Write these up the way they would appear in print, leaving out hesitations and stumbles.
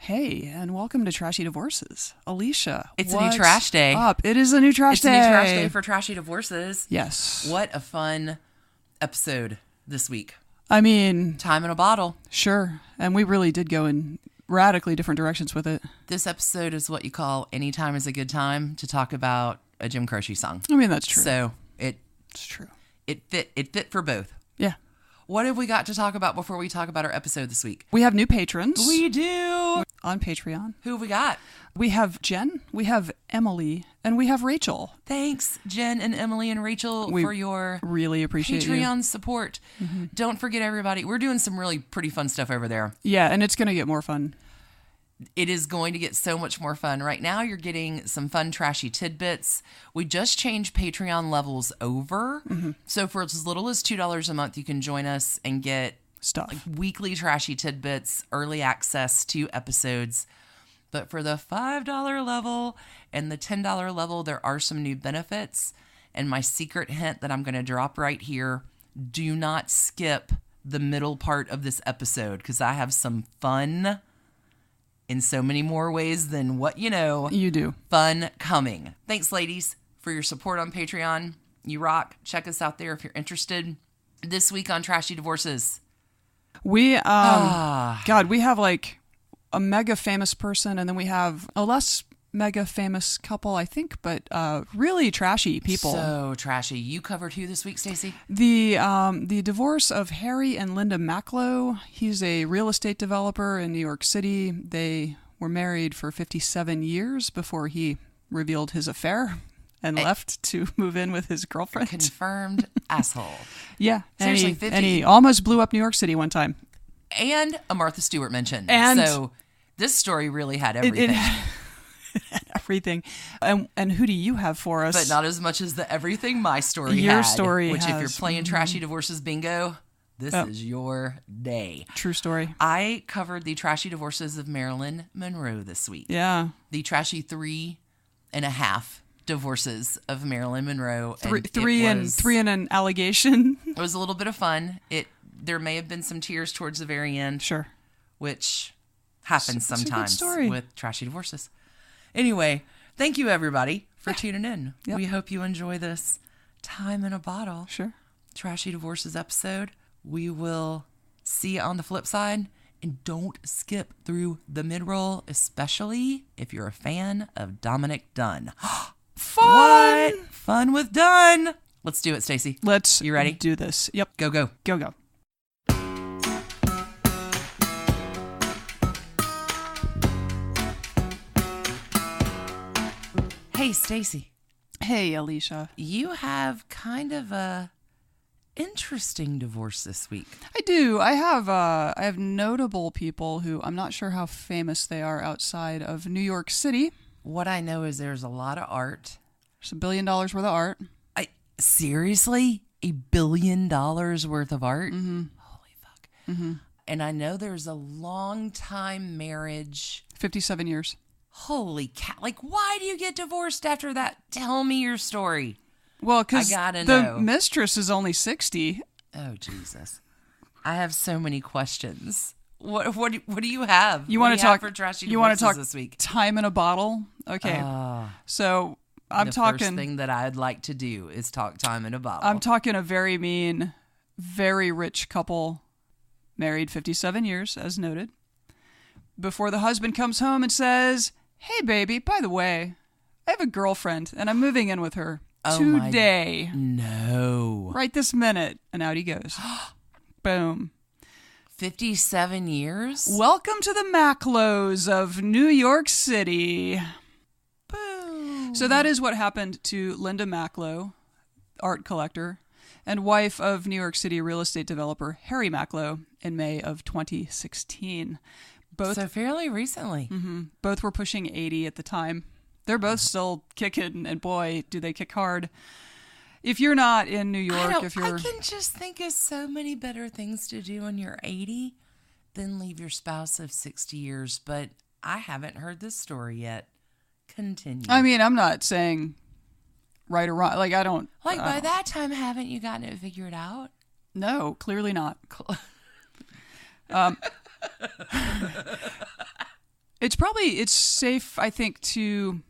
Hey, and welcome to Trashy Divorces. Alicia, it's a new trash day. Up? It is a new trash day. It's a new trash day for Trashy Divorces. Yes. What a fun episode this week. I mean... Time in a bottle. Sure. And we really did go in radically different directions with it. This episode is what you call any time is a good time to talk about a Jim Croce song. I mean, that's true. So it's true. It fit for both. Yeah. What have we got to talk about before we talk about our episode this week? We have new patrons. We do. On Patreon. Who have we got? We have Jen, we have Emily, and we have Rachel. Thanks, Jen and Emily and Rachel, for your really appreciate Patreon support. Mm-hmm. Don't forget, everybody, we're doing some really pretty fun stuff over there. Yeah, and it's going to get more fun. It is going to get so much more fun. Right now, you're getting some fun, trashy tidbits. We just changed Patreon levels over. Mm-hmm. So for as little as $2 a month, you can join us and get stuff. Like weekly trashy tidbits, early access to episodes. But for the $5 level and the $10 level, there are some new benefits. And my secret hint that I'm going to drop right here, do not skip the middle part of this episode because I have some fun in so many more ways than what you know. You do. Fun coming. Thanks, ladies, for your support on Patreon. You rock. Check us out there if you're interested. This week on Trashy Divorces. We, God, we have like a mega famous person, and then we have a less mega famous couple, I think, but really trashy people. So trashy. You covered who this week, Stacie? The divorce of Harry and Linda Macklowe. He's a real estate developer in New York City. They were married for 57 years before he revealed his affair and left to move in with his girlfriend. Confirmed asshole. Yeah. Seriously, 50. And he almost blew up New York City one time. And a Martha Stewart mention. And so this story really had everything. It had everything. And who do you have for us? But not as much as the everything my story Your had. story Which has, if you're playing Trashy Divorces bingo, this is your day. True story. I covered the Trashy Divorces of Marilyn Monroe this week. Yeah. The Trashy 3.5 divorces of Marilyn Monroe. Three and an allegation. It was a little bit of fun. There may have been some tears towards the very end. Sure. Which happens sometimes story. with Trashy Divorces. Anyway, thank you everybody for tuning in. Yep. We hope you enjoy this time in a bottle. Sure. Trashy Divorces episode. We will see you on the flip side. And don't skip through the mid-roll, especially if you're a fan of Dominic Dunn. Fun! What? Fun with Dunn. Let's do it, Stacie. You ready? Do this. Yep. Go, go. Go, go. Hey, Stacie. Hey, Alicia. You have kind of a interesting divorce this week. I do. I have notable people who I'm not sure how famous they are outside of New York City. What I know is there's a lot of art. There's $1 billion worth of art. Seriously? $1 billion worth of art? Mm-hmm. Holy fuck. Mm-hmm. And I know there's a long time marriage. 57 years. Holy cow. Like, why do you get divorced after that? Tell me your story. Well, because the mistress is only 60. Oh, Jesus. I have so many questions. What do you have? You want to talk for Trashy You want to talk this week? Time in a bottle? Okay. So I'm talking. The first thing that I'd like to do is talk time in a bottle. I'm talking a very mean, very rich couple, married 57 years, as noted. Before the husband comes home and says, "Hey, baby, by the way, I have a girlfriend and I'm moving in with her today." No. Right this minute. And out he goes. Boom. 57 years? Welcome to the Macklowes of New York City. Boom. So that is what happened to Linda Macklowe, art collector, and wife of New York City real estate developer Harry Macklowe in May of 2016. So fairly recently. Mm-hmm, both were pushing 80 at the time. They're both still kicking, and boy, do they kick hard. If you're not in New York, I can just think of so many better things to do when you're 80 than leave your spouse of 60 years. But I haven't heard this story yet. Continue. I mean, I'm not saying right or wrong. Like, I don't. Like, by that time, haven't you gotten it figured out? No, clearly It's safe, I think, to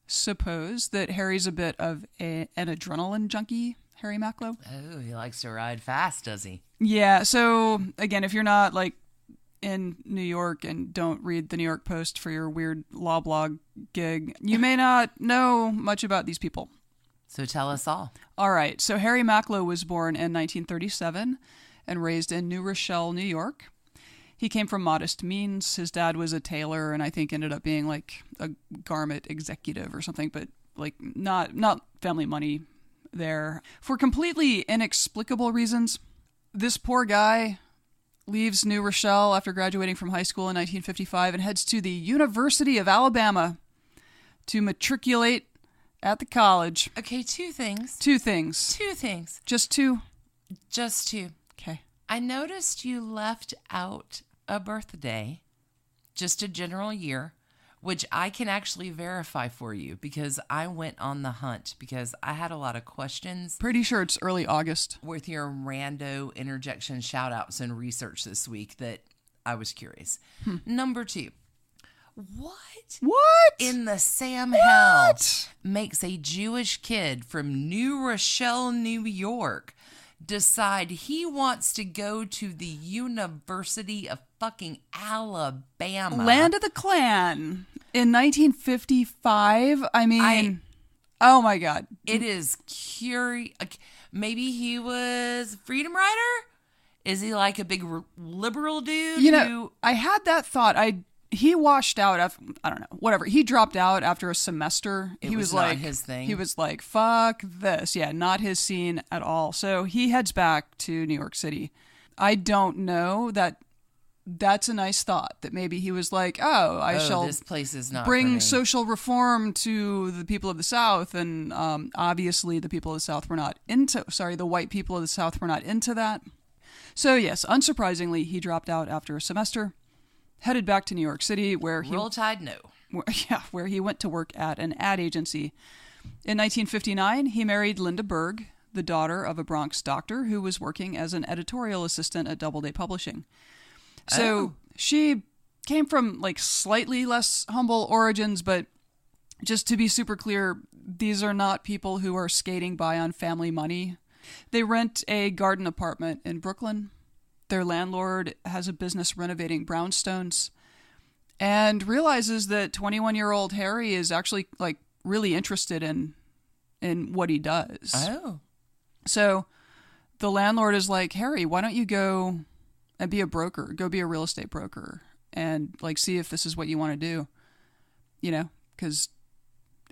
suppose that Harry's a bit of an adrenaline junkie, Harry Macklowe. Oh, he likes to ride fast, does he? Yeah, so again, if you're not like in New York and don't read the New York Post for your weird law blog gig, you may not know much about these people. So tell us all. All right, so Harry Macklowe was born in 1937 and raised in New Rochelle, New York. He came from modest means. His dad was a tailor and I think ended up being like a garment executive or something, but like not family money there. For completely inexplicable reasons, this poor guy leaves New Rochelle after graduating from high school in 1955 and heads to the University of Alabama to matriculate at the college. Okay, two things. Just two? Just two. Okay. I noticed you left out a birthday, just a general year, which I can actually verify for you because I went on the hunt because I had a lot of questions. Pretty sure it's early August. With your rando interjection shout outs and research this week that I was curious. Number two, what in the Sam hell makes a Jewish kid from New Rochelle, New York decide he wants to go to the University of fucking Alabama? Land of the Klan in 1955. I mean, oh my God. It is curious. Maybe he was a freedom rider? Is he like a big liberal dude? You know, I had that thought. He washed out after, I don't know, whatever. He dropped out after a semester. He was not his thing. He was like, fuck this. Yeah, not his scene at all. So he heads back to New York City. I don't know that's a nice thought that maybe he was like, I shall this place is not bring social reform to the people of the South. And obviously the people of the South were not the white people of the South were not into that. So yes, unsurprisingly, he dropped out after a semester. Headed back to New York City, where he Roll Tide, no. where he went to work at an ad agency. In 1959, he married Linda Berg, the daughter of a Bronx doctor who was working as an editorial assistant at Doubleday Publishing. So she came from like slightly less humble origins, but just to be super clear, these are not people who are skating by on family money. They rent a garden apartment in Brooklyn. Their landlord has a business renovating brownstones and realizes that 21-year-old Harry is actually like really interested in what he does. Oh. So the landlord is like, Harry, why don't you go and be a broker? Go be a real estate broker and like see if this is what you want to do. You know, because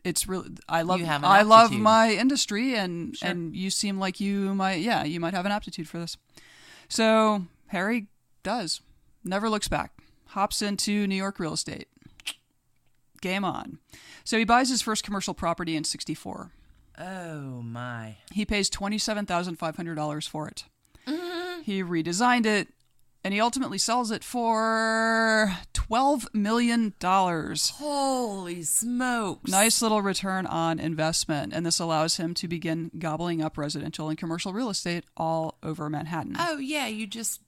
it's really I love my industry and you seem like you might have an aptitude for this. So Harry does. Never looks back. Hops into New York real estate. Game on. So he buys his first commercial property in 1964. Oh, my. He pays $27,500 for it. Mm-hmm. He redesigned it, and he ultimately sells it for $12 million. Holy smokes. Nice little return on investment, and this allows him to begin gobbling up residential and commercial real estate all over Manhattan. Oh, yeah, you just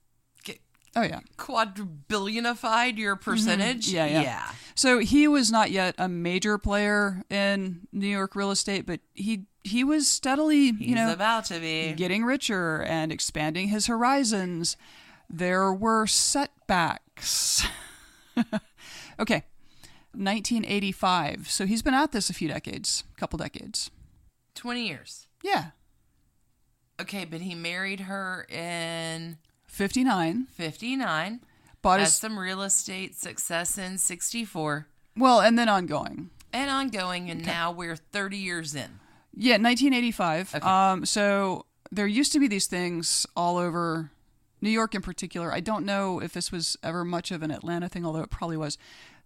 get quadrillionified your percentage. Mm-hmm. Yeah. So he was not yet a major player in New York real estate, but he was steadily, He's about to be getting richer and expanding his horizons. There were setbacks. Okay, 1985. So he's been at this a couple decades. 20 years. Yeah. Okay, but he married her in 59. Has some real estate success in 64. Well, and then ongoing. And now we're 30 years in. Yeah, 1985. Okay. So there used to be these things all over New York in particular. I don't know if this was ever much of an Atlanta thing, although it probably was.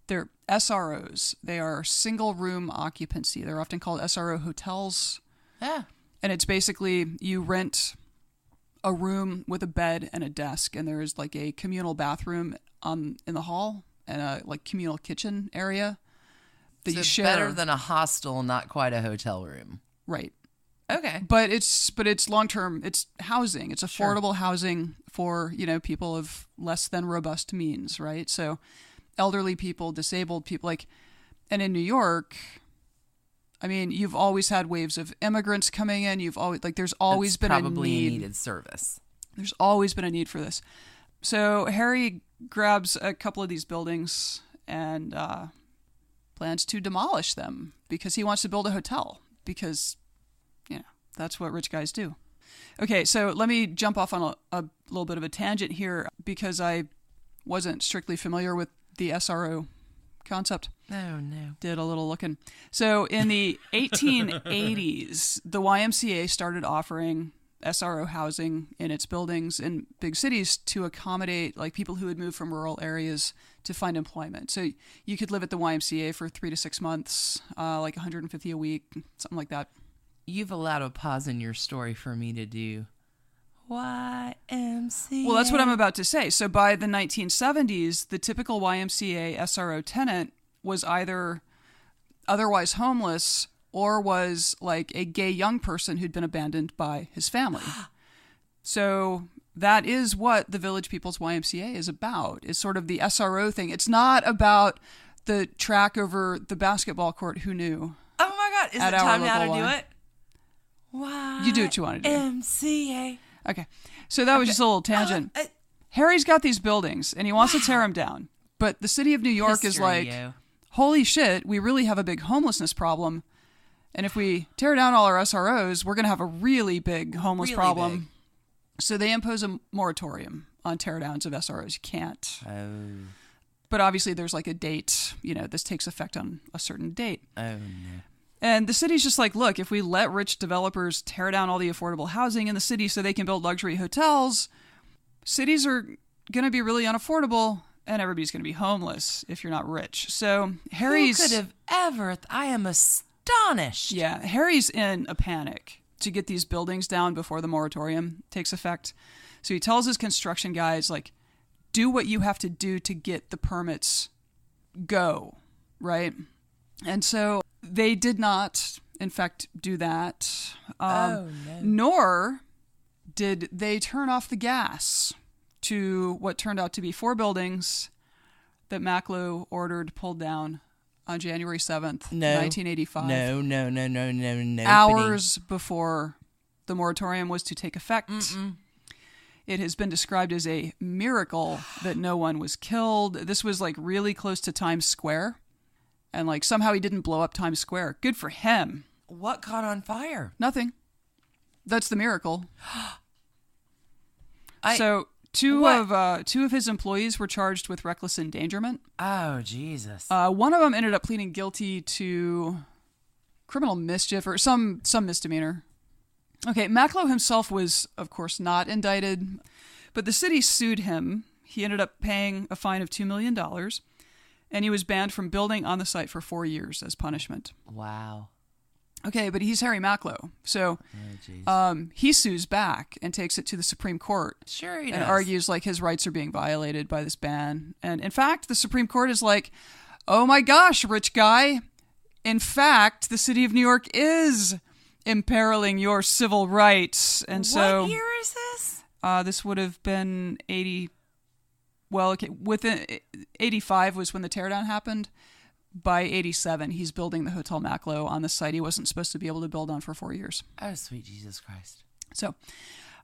They're SROs. They are single room occupancy. They're often called SRO hotels. Yeah. And it's basically you rent a room with a bed and a desk, and there is like a communal bathroom in the hall and a like communal kitchen area that you share. Better than a hostel, not quite a hotel room. Right. Okay. But it's long term. It's housing. It's affordable housing for people of less than robust means, right? So elderly people, disabled people, and in New York, I mean, you've always had waves of immigrants coming in. There's always been probably a needed service. There's always been a need for this. So Harry grabs a couple of these buildings and plans to demolish them because he wants to build a hotel because, that's what rich guys do. Okay, so let me jump off on a little bit of a tangent here because I wasn't strictly familiar with the SRO concept. Oh, no. Did a little looking. So in the 1880s, the YMCA started offering SRO housing in its buildings in big cities to accommodate people who would move from rural areas to find employment. So you could live at the YMCA for 3 to 6 months, $150 a week, something like that. You've allowed a pause in your story for me to do YMCA. Well, that's what I'm about to say. So by the 1970s, the typical YMCA SRO tenant was either otherwise homeless or was a gay young person who'd been abandoned by his family. So that is what the Village People's YMCA is about, is sort of the SRO thing. It's not about the track over the basketball court. Who knew? Oh my God. Is it time now to do it? You do what you want to do. YMCA. Okay. So that was just a little tangent. Harry's got these buildings and he wants to tear them down. But the city of New York is holy shit, we really have a big homelessness problem. And if we tear down all our SROs, we're going to have a really big homeless problem. Big. So they impose a moratorium on teardowns of SROs. You can't. Oh. But obviously there's a date, this takes effect on a certain date. Oh, no. And the city's just look, if we let rich developers tear down all the affordable housing in the city so they can build luxury hotels, cities are going to be really unaffordable and everybody's going to be homeless if you're not rich. So Harry's... Who could have ever... I am astonished. Yeah, Harry's in a panic to get these buildings down before the moratorium takes effect. So he tells his construction guys, do what you have to do to get the permits. Go, right? And so they did not, in fact, do that. No. Nor did they turn off the gas to what turned out to be 4 buildings that Macklowe ordered pulled down on January 7th, 1985. No. Hours before the moratorium was to take effect. Mm-mm. It has been described as a miracle that no one was killed. This was really close to Times Square. And somehow he didn't blow up Times Square. Good for him. What caught on fire? Nothing. That's the miracle. So two of his employees were charged with reckless endangerment. Oh, Jesus. One of them ended up pleading guilty to criminal mischief or some misdemeanor. Okay, Macklowe himself was, of course, not indicted, but the city sued him. He ended up paying a fine of $2 million, and he was banned from building on the site for 4 years as punishment. Wow. Okay, but he's Harry Macklowe, so he sues back and takes it to the Supreme Court. Sure he and does. Argues his rights are being violated by this ban. And in fact, the Supreme Court is oh my gosh, rich guy. In fact, the city of New York is imperiling your civil rights. And so what year is this? This would have been 80. Well, okay, within 85 was when the teardown happened. By 87, he's building the Hotel Macklowe on the site he wasn't supposed to be able to build on for 4 years. Oh, sweet Jesus Christ. So,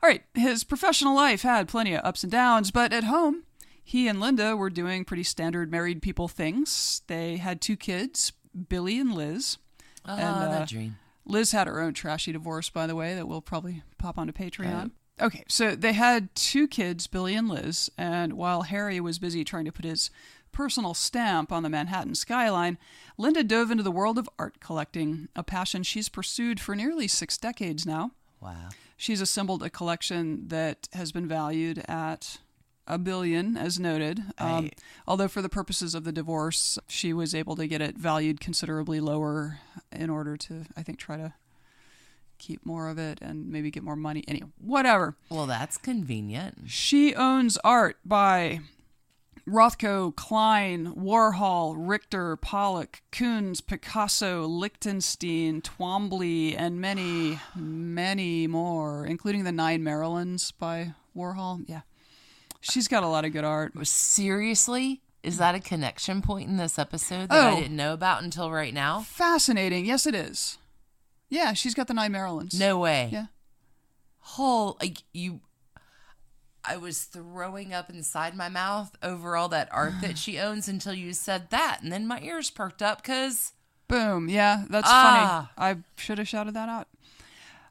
all right, his professional life had plenty of ups and downs, but at home, he and Linda were doing pretty standard married people things. They had 2 kids, Billy and Liz. Oh, and, that dream. Liz had her own trashy divorce, by the way, that we'll probably pop onto Patreon. Okay, so they had 2 kids, Billy and Liz, and while Harry was busy trying to put his personal stamp on the Manhattan skyline, Linda dove into the world of art collecting, a passion she's pursued for nearly 6 decades now. Wow. She's assembled a collection that has been valued at $1 billion, as noted. Although for the purposes of the divorce, she was able to get it valued considerably lower in order to, I think, try to keep more of it and maybe get more money. Anyway, whatever. Well, that's convenient. She owns art by Rothko, Klein, Warhol, Richter, Pollock, Koons, Picasso, Lichtenstein, Twombly, and many, many more, including the 9 Marilyns by Warhol. Yeah. She's got a lot of good art. Seriously? Is that a connection point in this episode that I didn't know about until right now? Fascinating. Yes, it is. Yeah, she's got the 9 Marilyns. No way. Yeah. I was throwing up inside my mouth over all that art that she owns until you said that. And then my ears perked up because... Boom. Yeah, that's funny. I should have shouted that out.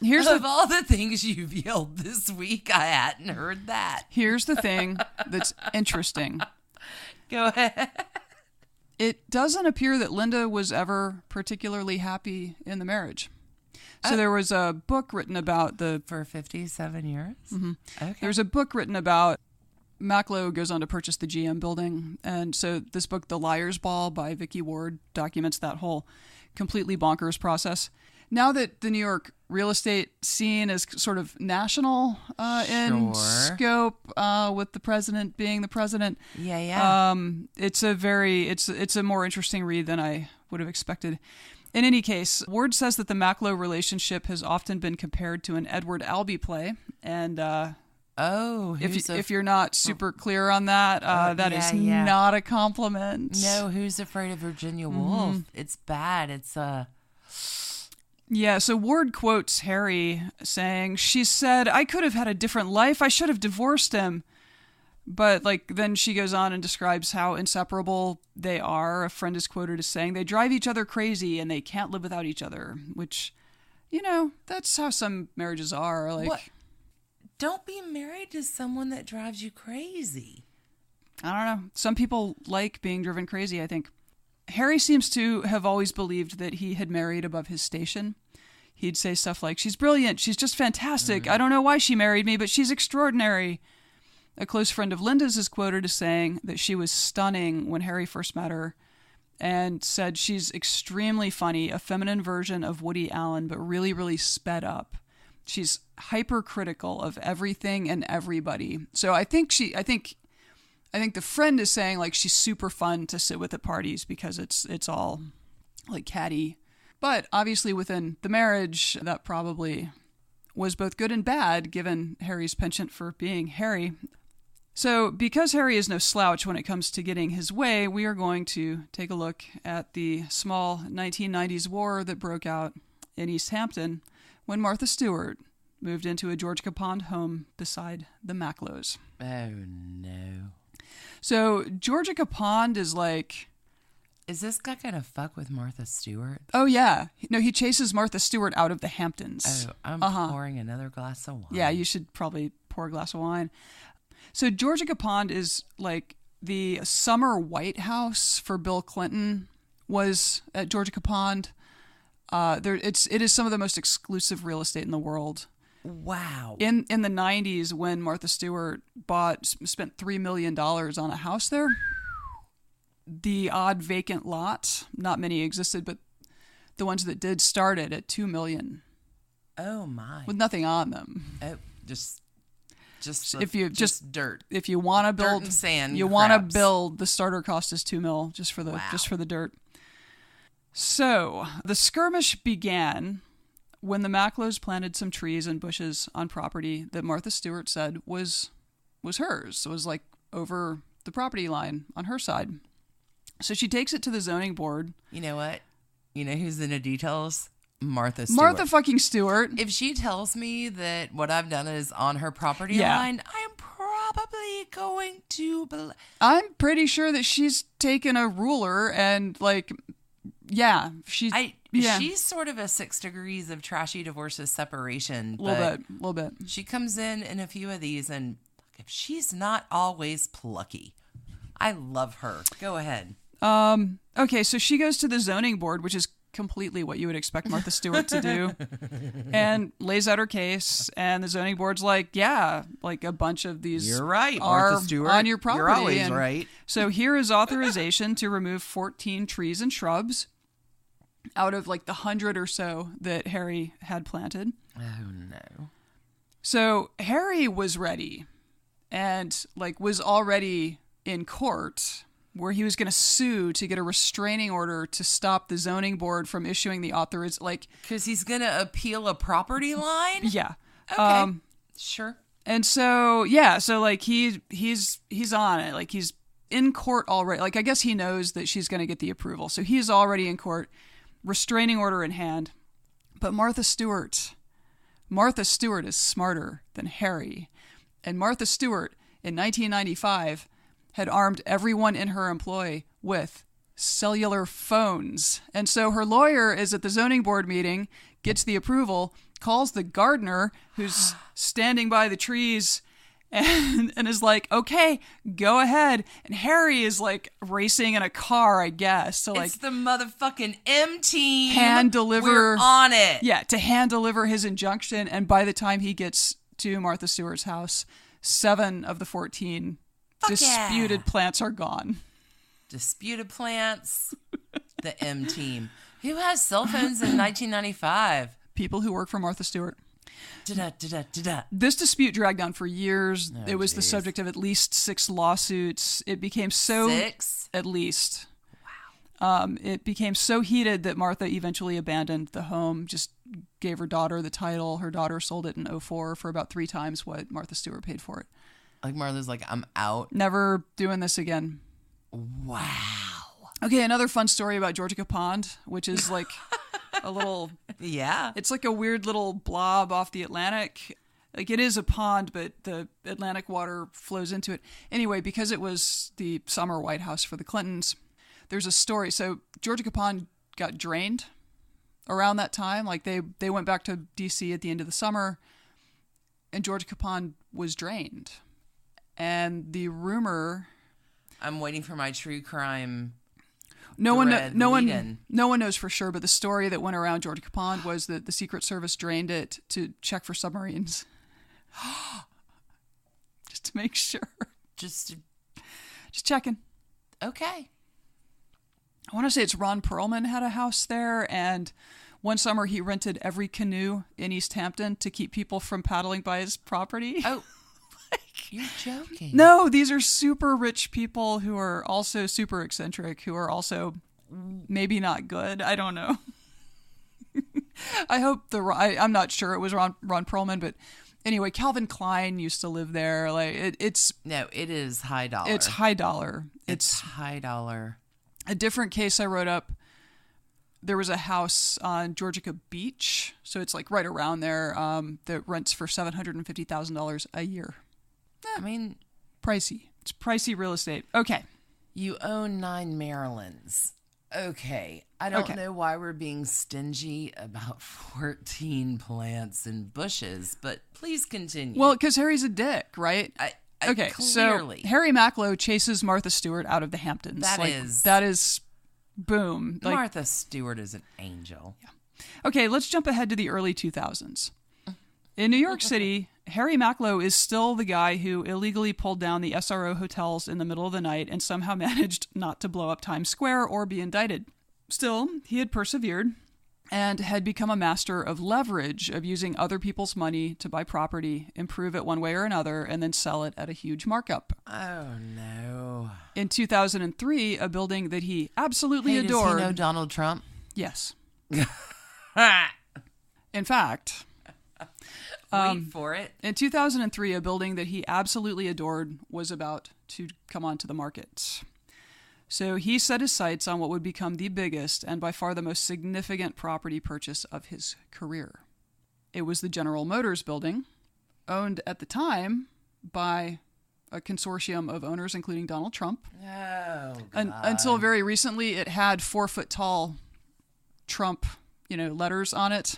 Of all the things you've yelled this week, I hadn't heard that. Here's the thing that's interesting. Go ahead. It doesn't appear that Linda was ever particularly happy in the marriage. So there was a book written about For 57 years? Mm-hmm. Okay. There's a book written about... Macklowe goes on to purchase the GM building. And so this book, The Liar's Ball by Vicky Ward, documents that whole completely bonkers process. Now that the New York real estate scene is sort of national in scope, with the president being the president, it's a more interesting read than I would have expected. In any case, Ward says that the Macklowe relationship has often been compared to an Edward Albee play, and if you're not super clear on that, that is not a compliment. No, Who's Afraid of Virginia Woolf? It's bad. It's Yeah, so Ward quotes Harry saying, "She said, I could have had a different life. I should have divorced him." But then she goes on and describes how inseparable they are. A friend is quoted as saying, "They drive each other crazy and they can't live without each other," which, that's how some marriages are. What? Don't be married to someone that drives you crazy. I don't know. Some people like being driven crazy, I think. Harry seems to have always believed that he had married above his station. He'd say stuff like, "She's brilliant. She's just fantastic. I don't know why she married me, but she's extraordinary." A close friend of Linda's is quoted as saying that she was stunning when Harry first met her, and said she's extremely funny, a feminine version of Woody Allen, but really, really sped up. She's hypercritical of everything and everybody. So I think the friend is saying she's super fun to sit with at parties because it's all catty. But obviously within the marriage, that probably was both good and bad given Harry's penchant for being Harry. So because Harry is no slouch when it comes to getting his way, we are going to take a look at the small 1990s war that broke out in East Hampton when Martha Stewart moved into a Georgia Pond home beside the Macklowes. Oh, no. So Georgia Pond is Is this guy gonna fuck with Martha Stewart? Oh, yeah. No, he chases Martha Stewart out of the Hamptons. Oh, I'm pouring another glass of wine. Yeah, you should probably pour a glass of wine. So Georgia Pond is the summer White House for Bill Clinton was at Georgia Pond. It is some of the most exclusive real estate in the world. Wow. In the 90s, when Martha Stewart spent $3 million on a house there, the odd vacant lot, not many existed, but the ones that did started at $2 million. Oh my! With nothing on them. Oh, just dirt. If you want to build dirt and sand, you want to build. The starter cost is $2 million just for the dirt. So the skirmish began when the Macklowes planted some trees and bushes on property that Martha Stewart said was hers. It was over the property line on her side. So she takes it to the zoning board. You know what? You know who's in the details? Martha Stewart. Martha fucking Stewart. If she tells me that what I've done is on her property line, I'm probably going to believe. I'm pretty sure that she's taken a ruler and she's sort of a 6 degrees of trashy divorces separation. A little bit. She comes in a few of these, and if she's not always plucky, I love her. Go ahead. Okay, so she goes to the zoning board, which is completely what you would expect Martha Stewart to do, and lays out her case, and the zoning board's a bunch of these You're right, Martha Stewart. On your property. You're always right. So here is authorization to remove 14 trees and shrubs out of the 100 or so that Harry had planted. Oh, no. So Harry was ready and was already in court where he was going to sue to get a restraining order to stop the zoning board from issuing the authorization. Because he's going to appeal a property line? Yeah. Sure. And so, yeah, so he's on it. in court already. Like, I guess he knows that she's going to get the approval. So he's already in court, restraining order in hand. But Martha Stewart is smarter than Harry. And Martha Stewart, in 1995, had armed everyone in her employ with cellular phones. And so her lawyer is at the zoning board meeting, gets the approval, calls the gardener who's standing by the trees and is like, okay, go ahead. And Harry is like racing in a car, I guess. So like, it's the motherfucking M team. Hand deliver. We're on it. Yeah, to hand deliver his injunction. And by the time he gets to Martha Stewart's house, 7 of the 14 disputed plants are gone. Disputed plants. The M team. Who has cell phones in 1995? People who work for Martha Stewart. Da-da. This dispute dragged on for years. Oh, it was the subject of at least 6 lawsuits. It became so... 6? At least. Wow. It became so heated that Martha eventually abandoned the home, just gave her daughter the title. Her daughter sold it in 2004 for about 3 times what Martha Stewart paid for it. Like Martha's like, I'm out. Never doing this again. Wow. Okay, another fun story about Georgia Pond, which is like a little... Yeah. It's like a weird little blob off the Atlantic. Like, it is a pond, but the Atlantic water flows into it. Anyway, because it was the summer White House for the Clintons, there's a story. So Georgia Pond got drained around that time. Like, they went back to D.C. at the end of the summer, and Georgia Pond was drained. And the rumor... I'm waiting for my true crime... No one knows for sure, but the story that went around Georgia Pond was that the Secret Service drained it to check for submarines. Just to make sure. Just checking. Okay. I want to say it's Ron Perlman had a house there, and one summer he rented every canoe in East Hampton to keep people from paddling by his property. Oh. You're joking. No, these are super rich people who are also super eccentric, who are also maybe not good. I don't know. I hope I'm not sure it was Ron Perlman, but anyway, Calvin Klein used to live there. Like it is high dollar. It's high dollar. It's high dollar. A different case I wrote up. There was a house on Georgia Beach, so it's like right around there, that rents for $750,000 a year. I mean, pricey. It's pricey real estate. Okay. You own 9 Marilyns. Okay. I don't know why we're being stingy about 14 plants and bushes, but please continue. Well, because Harry's a dick, right? Okay, clearly. So Harry Macklowe chases Martha Stewart out of the Hamptons. That is, boom. Like, Martha Stewart is an angel. Yeah. Okay, let's jump ahead to the early 2000s. In New York City, Harry Macklowe is still the guy who illegally pulled down the SRO hotels in the middle of the night and somehow managed not to blow up Times Square or be indicted. Still, he had persevered and had become a master of leverage, of using other people's money to buy property, improve it one way or another, and then sell it at a huge markup. Oh, no. In 2003, a building that he absolutely adored... Does he know Donald Trump? Yes. In fact... Wait for it. In 2003, a building that he absolutely adored was about to come onto the market. So he set his sights on what would become the biggest and by far the most significant property purchase of his career. It was the General Motors building, owned at the time by a consortium of owners, including Donald Trump. Oh, God. Until very recently, it had 4-foot-tall Trump, letters on it.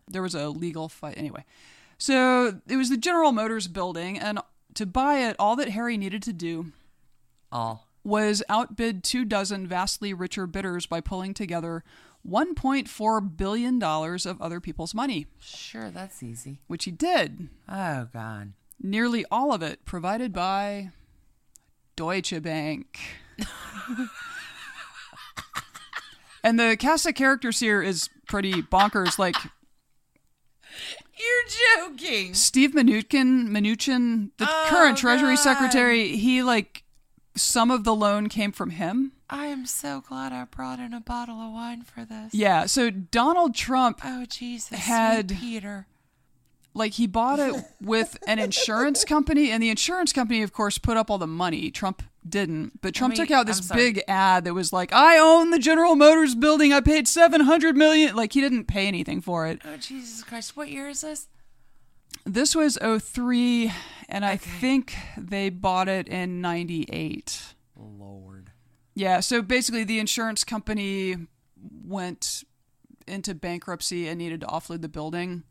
There was a legal fight. Anyway. So it was the General Motors building, and to buy it, all that Harry needed to do was outbid 24 vastly richer bidders by pulling together $1.4 billion of other people's money. Sure, that's easy. Which he did. Oh, God. Nearly all of it provided by Deutsche Bank. And the cast of characters here is pretty bonkers. Like... You're joking. Steve Mnuchin, the current Treasury Secretary, some of the loan came from him. I am so glad I brought in a bottle of wine for this. Yeah, so Donald Trump had sweet Peter. He bought it with an insurance company, and the insurance company, of course, put up all the money. Trump didn't. But Trump took out this I'm sorry. big ad that was like, I own the General Motors building. I paid $700 million. Like, he didn't pay anything for it. Oh, Jesus Christ. What year is this? This was 2003, and I think they bought it in 98. Lord. Yeah, so basically the insurance company went into bankruptcy and needed to offload the building.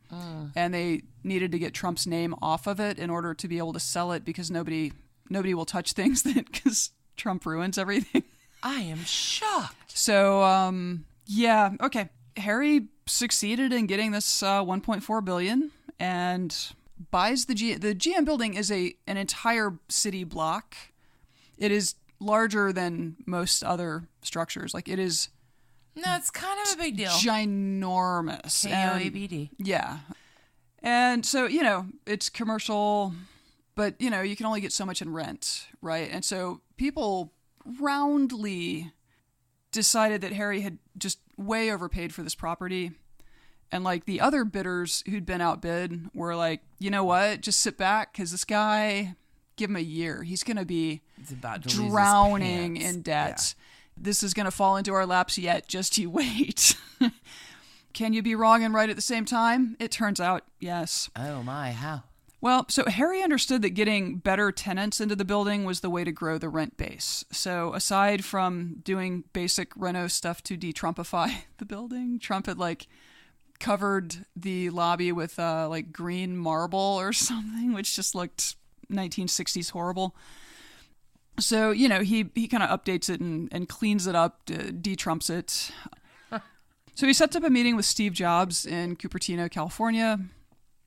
And they needed to get Trump's name off of it in order to be able to sell it, because nobody will touch things because Trump ruins everything. I am shocked. So, yeah, okay. Harry succeeded in getting this $1.4 billion and buys the GM building is an entire city block. It is larger than most other structures. Like, it is... No, it's kind of a big deal. Ginormous. KOABD. Yeah. And so, it's commercial, but, you can only get so much in rent, right? And so people roundly decided that Harry had just way overpaid for this property. And, like, the other bidders who'd been outbid were like, you know what? Just sit back, because this guy, give him a year. He's going to be drowning in debt. Yeah. This is going to fall into our laps yet. Just you wait. Can you be wrong and right at the same time? It turns out, yes. Oh my, how? Well, so Harry understood that getting better tenants into the building was the way to grow the rent base. So aside from doing basic reno stuff to de-Trumpify the building, Trump had covered the lobby with green marble or something, which just looked 1960s horrible. So, he kind of updates it and cleans it up, de-Trumps it. So he sets up a meeting with Steve Jobs in Cupertino, California.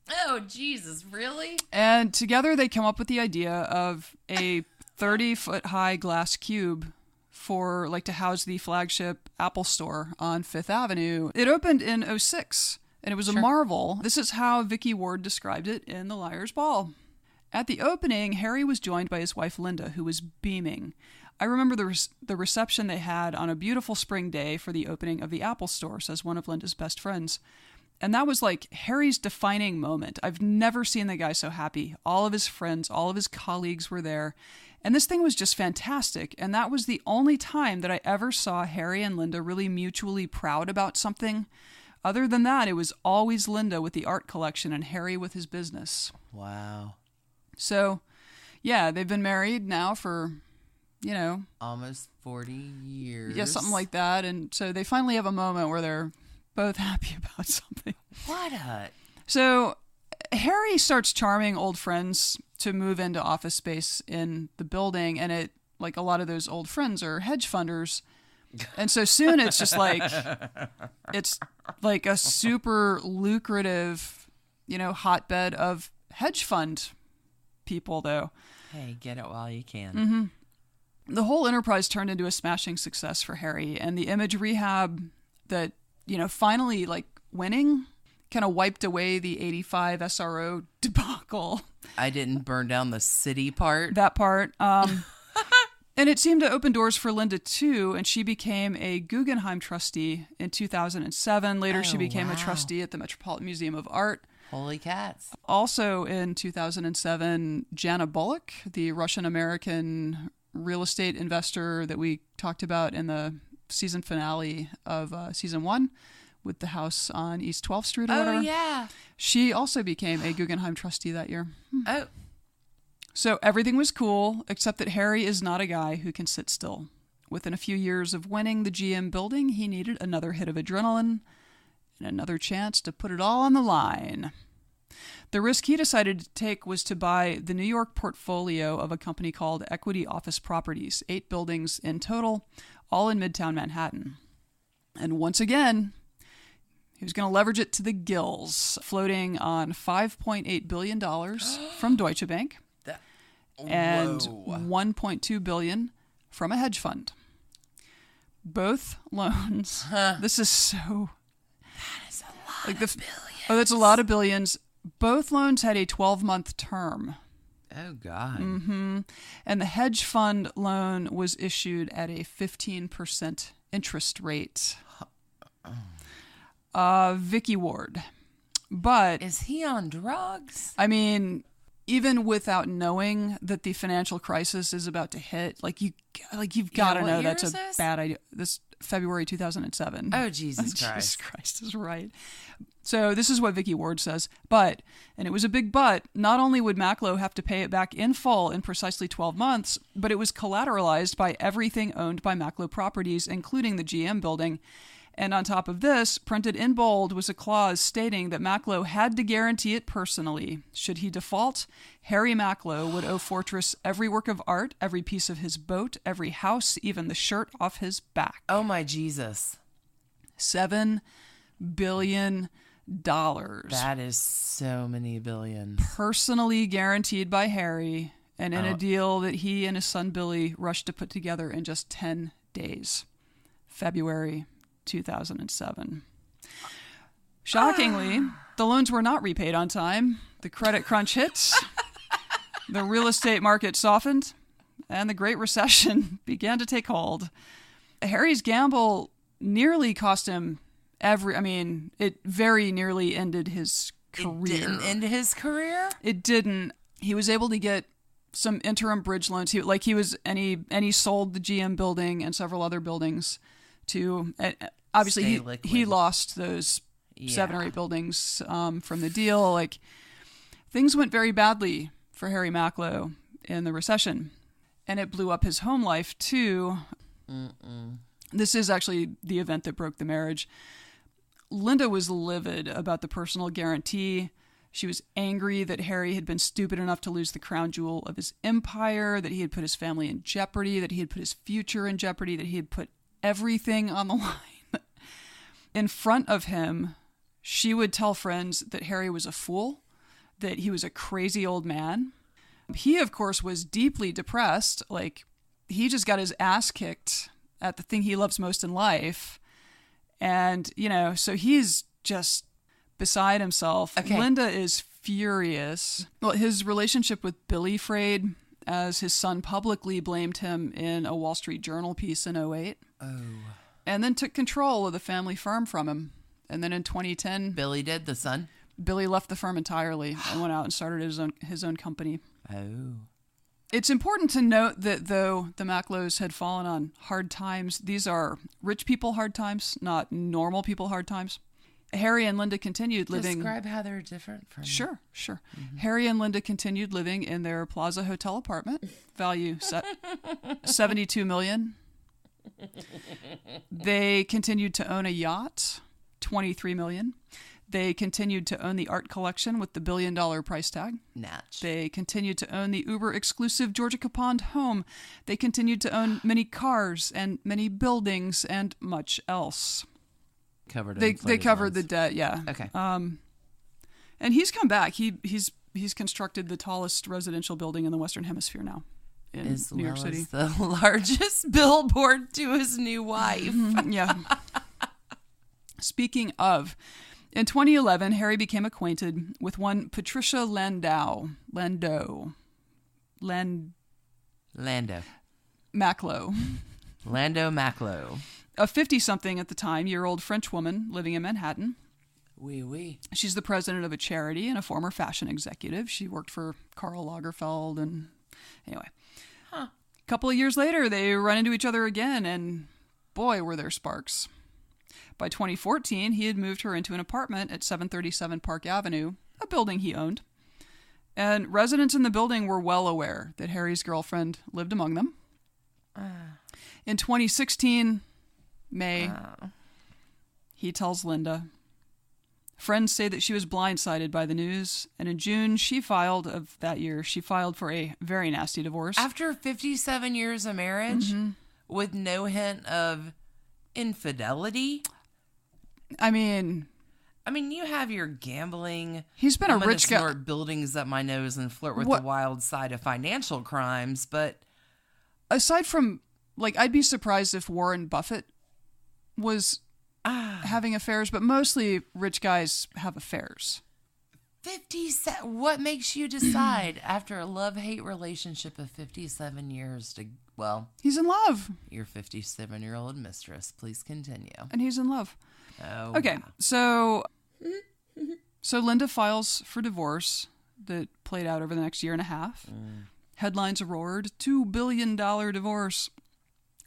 Oh, Jesus, really? And together they come up with the idea of a 30-foot-high glass cube for, to house the flagship Apple store on Fifth Avenue. It opened in 2006, and it was a marvel. This is how Vicky Ward described it in The Liar's Ball. At the opening, Harry was joined by his wife, Linda, who was beaming. I remember the reception they had on a beautiful spring day for the opening of the Apple store, says one of Linda's best friends. And that was Harry's defining moment. I've never seen the guy so happy. All of his friends, all of his colleagues were there. And this thing was just fantastic. And that was the only time that I ever saw Harry and Linda really mutually proud about something. Other than that, it was always Linda with the art collection and Harry with his business. Wow. So, yeah, they've been married now for, almost 40 years. Yeah, something like that. And so they finally have a moment where they're both happy about something. What a... So Harry starts charming old friends to move into office space in the building. And it, a lot of those old friends are hedge funders. And so soon it's just it's a super lucrative, hotbed of hedge fund people, though. Hey, get it while you can. Mm-hmm. The whole enterprise turned into a smashing success for Harry, and the image rehab that, finally, winning kind of wiped away the 85 SRO debacle. I didn't burn down the city part. That part. And it seemed to open doors for Linda, too, and she became a Guggenheim trustee in 2007. Later, she became a trustee at the Metropolitan Museum of Art. Holy cats. Also in 2007, Jana Bullock, the Russian-American real estate investor that we talked about in the season finale of season 1 with the house on East 12th Street or whatever. Oh, yeah. She also became a Guggenheim trustee that year. Oh. So everything was cool, except that Harry is not a guy who can sit still. Within a few years of winning the GM building, he needed another hit of adrenaline and another chance to put it all on the line. The risk he decided to take was to buy the New York portfolio of a company called Equity Office Properties, 8 buildings in total, all in Midtown Manhattan. And once again, he was going to leverage it to the gills, floating on $5.8 billion from Deutsche Bank and $1.2 billion from a hedge fund. Both loans. This is so... That is a lot of billions. Oh, that's a lot of billions. Both loans had a 12-month term. Oh, God. Mm-hmm. And the hedge fund loan was issued at a 15% interest rate. Vicky Ward. But... Is he on drugs? I mean, even without knowing that the financial crisis is about to hit, you've got to know that's a bad idea. This February 2007. Oh, Jesus Christ. Jesus Christ is right. So this is what Vicky Ward says. But, and it was a big but, not only would Macklowe have to pay it back in full in precisely 12 months, but it was collateralized by everything owned by Macklowe Properties, including the GM building. And on top of this, printed in bold was a clause stating that Macklowe had to guarantee it personally. Should he default, Harry Macklowe would owe Fortress every work of art, every piece of his boat, every house, even the shirt off his back. Oh, my Jesus. $7 billion. That is so many billions. Personally guaranteed by Harry, and in a deal that he and his son Billy rushed to put together in just 10 days. February 2007. Shockingly, the loans were not repaid on time. The credit crunch hits. The real estate market softened, and the Great Recession began to take hold. Harry's gamble nearly cost him it very nearly ended his career. It didn't end his career? It didn't. He was able to get some interim bridge loans. He sold the GM building and several other buildings to, obviously he lost those 7 or 8 buildings from the deal. Like, things went very badly for Harry Macklowe in the recession, and it blew up his home life too. This is actually the event that broke the marriage. Linda was livid about the personal guarantee. She was angry that Harry had been stupid enough to lose the crown jewel of his empire, that he had put his family in jeopardy, that he had put his future in jeopardy, that he had put everything on the line. In front of him, she would tell friends that Harry was a fool, that he was a crazy old man. He, of course, was deeply depressed. Like, he just got his ass kicked at the thing he loves most in life. And, so he's just beside himself. Okay. Linda is furious. Well, his relationship with Billy frayed as his son publicly blamed him in a Wall Street Journal piece in 2008. Oh. And then took control of the family firm from him. And then in 2010... Billy did, the son? Billy left the firm entirely and went out and started his own company. Oh. It's important to note that though the Macklowes had fallen on hard times, these are rich people hard times, not normal people hard times. Harry and Linda continued living... Describe how they're different from... Sure. Mm-hmm. Harry and Linda continued living in their Plaza Hotel apartment, value $72 million. They continued to own a yacht, $23 million. They continued to own the art collection with the $1 billion price tag. Natch. They continued to own the uber-exclusive Georgia Capond home. They continued to own many cars and many buildings and much else. They covered the debt, yeah. Okay. And he's come back. He's constructed the tallest residential building in the Western Hemisphere now in New York City. As the largest billboard to his new wife. Yeah. Speaking of... In 2011, Harry became acquainted with one Patricia Lando Macklowe. Lando Macklowe. A 50-something at the time year-old French woman living in Manhattan. Oui. She's the president of a charity and a former fashion executive. She worked for Karl Lagerfeld and anyway. A couple of years later, they run into each other again and boy, were there sparks. By 2014, he had moved her into an apartment at 737 Park Avenue, a building he owned. And residents in the building were well aware that Harry's girlfriend lived among them. In 2016, May, he tells Linda. Friends say that she was blindsided by the news, and in June of that year, she filed for a very nasty divorce. After 57 years of marriage, with no hint of infidelity? I mean, you have your gambling. He's been a rich guy. Snort buildings up my nose and flirt with the wild side of financial crimes, but aside from, I'd be surprised if Warren Buffett was having affairs, but mostly rich guys have affairs. What makes you decide after a love-hate relationship of 57 years to, he's in love. Your 57-year-old mistress. Please continue. And he's in love. Oh, okay. Wow. So Linda files for divorce. that played out over the next year and a half. Headlines roared, $2 billion divorce.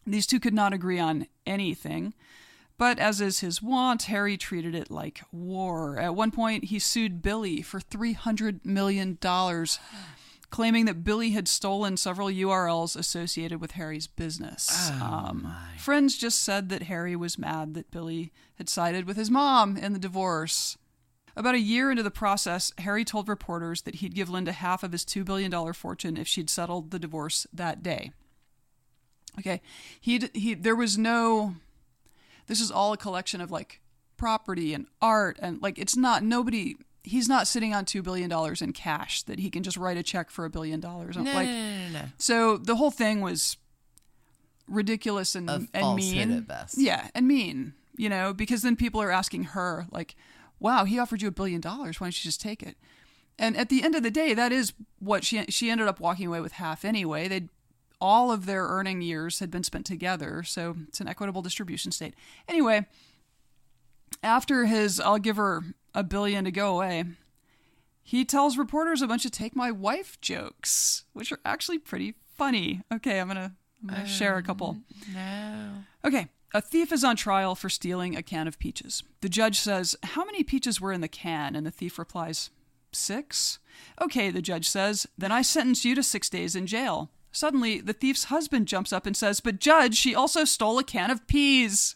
These two could not agree on anything. But as is his wont, Harry treated it like war. At one point, he sued Billy for $300 million, claiming that Billy had stolen several URLs associated with Harry's business. Friends just said that Harry was mad that Billy had sided with his mom in the divorce. About a year into the process, Harry told reporters that he'd give Linda half of his $2 billion fortune if she'd settled the divorce that day. Okay, there was no... This is all a collection of, like, property and art, and, like, it's not... Nobody... He's not sitting on $2 billion in cash that he can just write a check for $1 billion. No. So the whole thing was ridiculous and mean. At best. Yeah, and mean, because then people are asking her, like, wow, he offered you $1 billion. Why don't you just take it? And at the end of the day, that is what she ended up walking away with half anyway. All of their earning years had been spent together, so it's an equitable distribution state. Anyway, after his I'll give her $1 billion to go away, he tells reporters a bunch of take my wife jokes, which are actually pretty funny. Okay, I'm gonna share a couple. No. Okay, a thief is on trial for stealing a can of peaches. The judge says, "How many peaches were in the can?" And the thief replies, 6. Okay, the judge says, "Then I sentence you to 6 days in jail." Suddenly, the thief's husband jumps up and says, "But judge, she also stole a can of peas."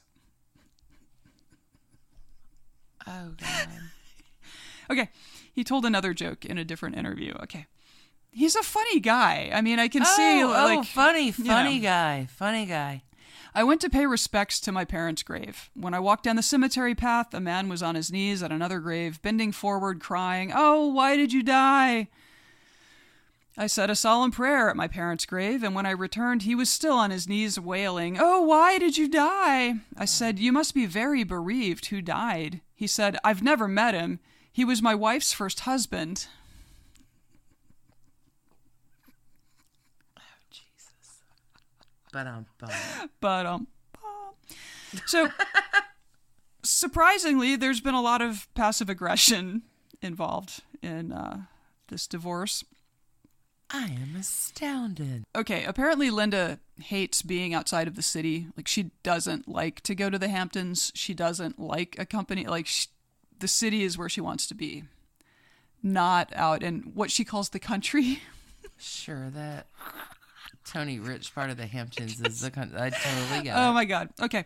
Oh, God. Okay, he told another joke in a different interview. Okay. He's a funny guy. I mean, I can see... funny guy. I went to pay respects to my parents' grave. When I walked down the cemetery path, a man was on his knees at another grave, bending forward, crying, "Oh, why did you die?" I said a solemn prayer at my parents' grave, and when I returned, he was still on his knees wailing, "Oh, why did you die?" I said, "You must be very bereaved. Who died?" He said, "I've never met him. He was my wife's first husband." Oh, Jesus. Ba-dum-bum. But, So, surprisingly, there's been a lot of passive aggression involved in this divorce. I am astounded. Okay, apparently Linda hates being outside of the city. Like, she doesn't like to go to the Hamptons. She doesn't like a company. Like, the city is where she wants to be, not out in what she calls the country. Sure, that Tony Rich part of the Hamptons is the country. I totally get it. Oh, my God. Okay,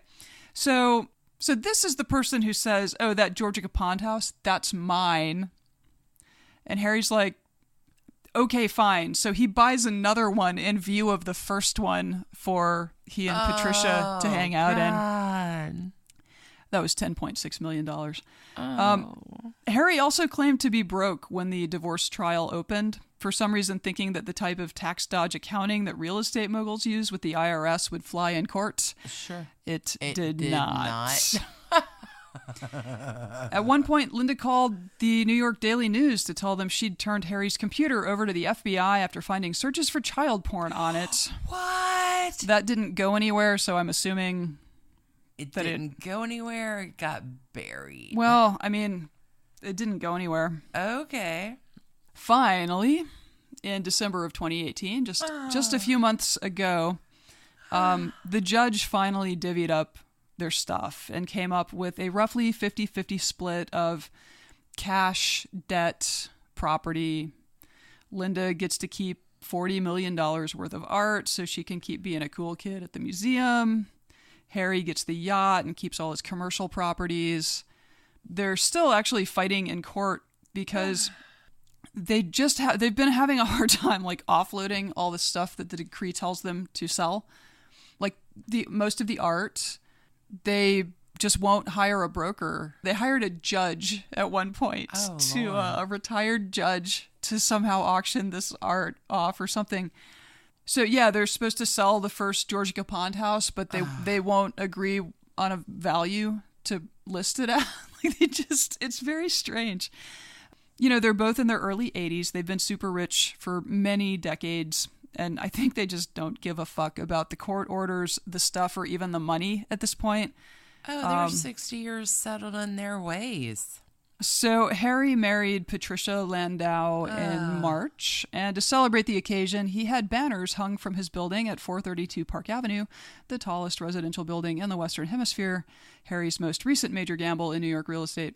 so this is the person who says, "Oh, that Georgia Pond house, that's mine." And Harry's like, "Okay, fine." So he buys another one in view of the first one for he and Patricia to hang out in. That was $10.6 million. Harry also claimed to be broke when the divorce trial opened, for some reason thinking that the type of tax dodge accounting that real estate moguls use with the IRS would fly in court. Sure. It did not. At one point, Linda called the New York Daily News to tell them she'd turned Harry's computer over to the FBI after finding searches for child porn on it. What? That didn't go anywhere, so I'm assuming... It didn't go anywhere? It got buried. Well, I mean, it didn't go anywhere. Okay. Finally, in December of 2018, just a few months ago, the judge finally divvied up their stuff and came up with a roughly 50-50 split of cash, debt, property. Linda gets to keep $40 million worth of art so she can keep being a cool kid at the museum. Harry gets the yacht and keeps all his commercial properties. They're still actually fighting in court because they've been having a hard time like offloading all the stuff that the decree tells them to sell. Like most of the art, they just won't hire a broker. They hired a judge at one point a retired judge to somehow auction this art off or something. So yeah, they're supposed to sell the first Georgia Pond house, but they won't agree on a value to list it at. It's very strange. You know, they're both in their early 80s. They've been super rich for many decades. And I think they just don't give a fuck about the court orders, the stuff, or even the money at this point. Oh, they're 60 years settled in their ways. So Harry married Patricia Landau in March, and to celebrate the occasion, he had banners hung from his building at 432 Park Avenue, the tallest residential building in the Western Hemisphere, Harry's most recent major gamble in New York real estate.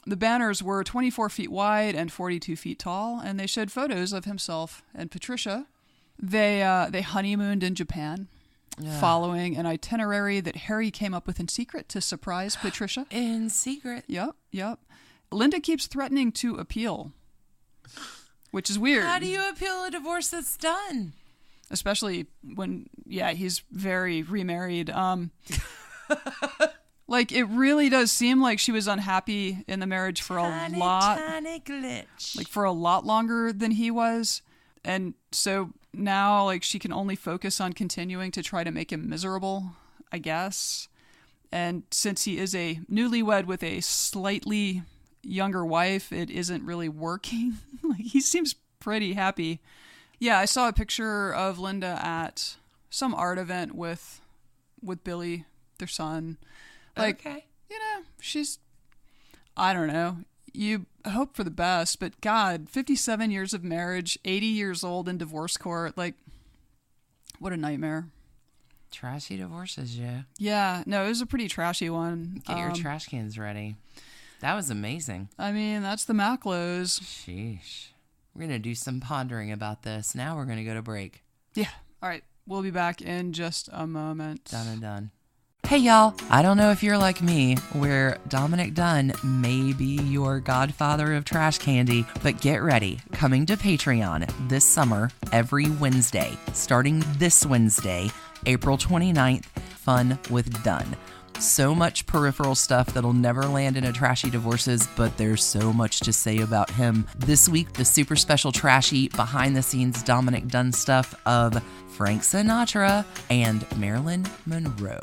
The banners were 24 feet wide and 42 feet tall, and they showed photos of himself and Patricia. They honeymooned in Japan, following an itinerary that Harry came up with in secret to surprise Patricia. In secret? Yep. Linda keeps threatening to appeal, which is weird. How do you appeal a divorce that's done? Especially when, he's very remarried. Like, it really does seem like she was unhappy in the marriage for tiny glitch. Like, for a lot longer than he was. And so now, like, she can only focus on continuing to try to make him miserable, I guess. And since he is a newlywed with a slightly younger wife, it isn't really working. Like, he seems pretty happy. Yeah, I saw a picture of Linda at some art event with Billy, their son. Like, okay. She's, I don't know. You hope for the best, but God, 57 years of marriage, 80 years old in divorce court. Like, what a nightmare. Trashy divorces, yeah. Yeah, no, it was a pretty trashy one. Get your trash cans ready. That was amazing. I mean, that's the Macklowes. Sheesh. We're going to do some pondering about this. Now we're going to go to break. Yeah. All right. We'll be back in just a moment. Done and done. Hey, y'all. I don't know if you're like me, where Dominic Dunn may be your godfather of trash candy, but get ready. Coming to Patreon this summer, every Wednesday, starting this Wednesday, April 29th, Fun with Dunn. So much peripheral stuff that'll never land in a Trashy Divorces, but there's so much to say about him. This week, the super special Trashy behind-the-scenes Dominic Dunn stuff of Frank Sinatra and Marilyn Monroe.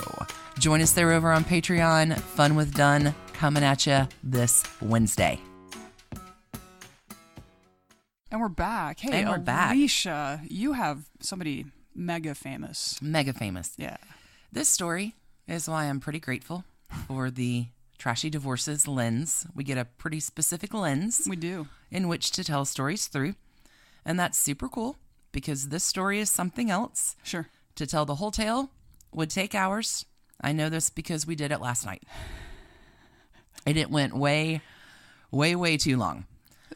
Join us there over on Patreon. Fun with Dunn coming at you this Wednesday. And we're back. Hey, and we're back. Alicia, you have somebody mega famous. Mega famous. Yeah. This story is why I'm pretty grateful for the Trashy Divorces lens. We get a pretty specific lens. We do. In which to tell stories through. And that's super cool because this story is something else. Sure. To tell the whole tale would take hours. I know this because we did it last night. And it went way, way, way too long.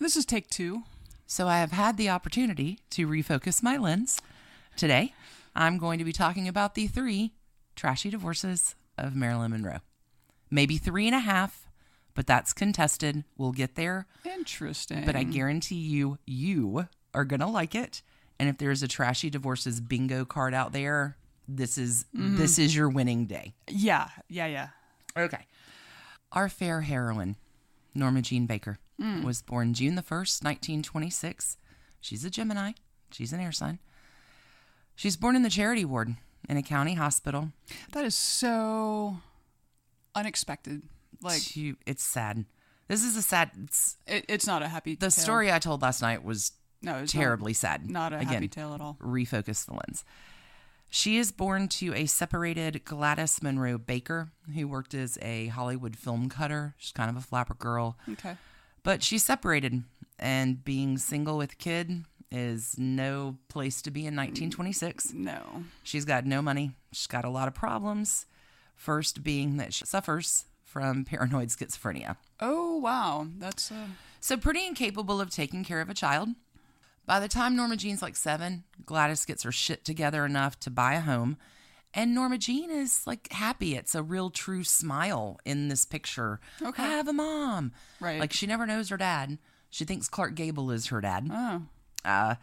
This is take 2. So I have had the opportunity to refocus my lens. Today, I'm going to be talking about the 3 Trashy Divorces of Marilyn Monroe. Maybe 3.5, but that's contested. We'll get there. Interesting. But I guarantee you are going to like it. And if there's a Trashy Divorces bingo card out there, this is your winning day. Yeah. Okay. Our fair heroine, Norma Jean Baker, was born June the 1st, 1926. She's a Gemini. She's an air sign. She's born in the charity ward in a county hospital. That is so unexpected. Like, it's sad. This is a sad. It's not a happy The tale. story I told last night was terribly sad. Not a happy tale at all. Refocus the lens. She is born to a separated Gladys Monroe Baker, who worked as a Hollywood film cutter. She's kind of a flapper girl. Okay. But she's separated, and being single with a kid is no place to be in 1926. No. She's got no money. She's got a lot of problems. First being that she suffers from paranoid schizophrenia. Oh, wow. That's... So pretty incapable of taking care of a child. By the time Norma Jean's like 7, Gladys gets her shit together enough to buy a home. And Norma Jean is like happy. It's a real true smile in this picture. Okay. I have a mom. Right. Like she never knows her dad. She thinks Clark Gable is her dad. Oh.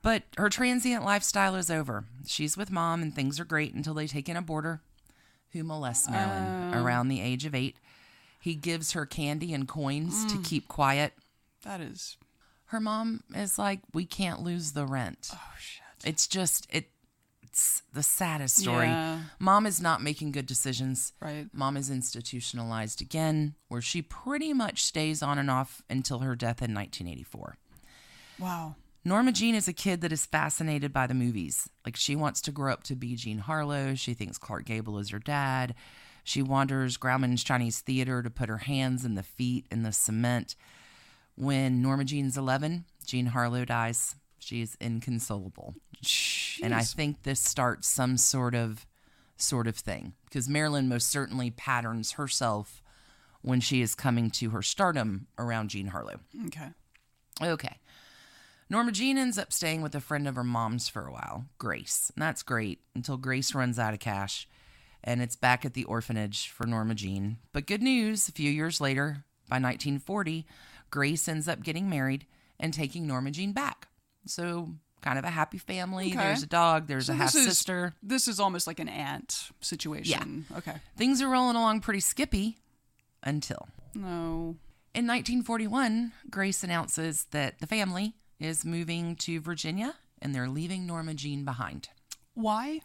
But her transient lifestyle is over. She's with mom and things are great until they take in a boarder who molests Marilyn around the age of 8. He gives her candy and coins to keep quiet. That is... Her mom is like, we can't lose the rent. Oh, shit. It's just, it's the saddest story. Yeah. Mom is not making good decisions. Right. Mom is institutionalized again, where she pretty much stays on and off until her death in 1984. Wow. Norma Jean is a kid that is fascinated by the movies. Like, she wants to grow up to be Jean Harlow. She thinks Clark Gable is her dad. She wanders Grauman's Chinese Theater to put her hands and the feet in the cement. When Norma Jean's 11, Jean Harlow dies. She is inconsolable. Jeez. And I think this starts some sort of thing. Because Marilyn most certainly patterns herself when she is coming to her stardom around Jean Harlow. Okay. Norma Jean ends up staying with a friend of her mom's for a while, Grace. And that's great until Grace runs out of cash. And it's back at the orphanage for Norma Jean. But good news, a few years later, by 1940, Grace ends up getting married and taking Norma Jean back. So kind of a happy family. Okay. There's a dog. There's a half-sister. This is almost like an aunt situation. Yeah. Okay. Things are rolling along pretty skippy until... No. In 1941, Grace announces that the family is moving to Virginia and they're leaving Norma Jean behind. Why?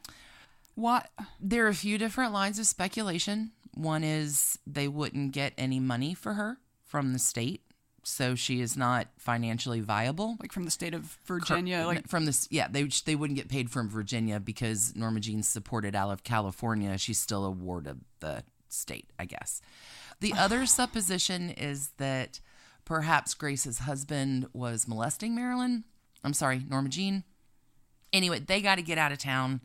What? There are a few different lines of speculation. One is they wouldn't get any money for her from the state, so she is not financially viable. Like from the state of Virginia? They wouldn't get paid from Virginia because Norma Jean's supported out of California. She's still a ward of the state, I guess. The other supposition is that perhaps Grace's husband was molesting Norma Jean. Anyway, they got to get out of town.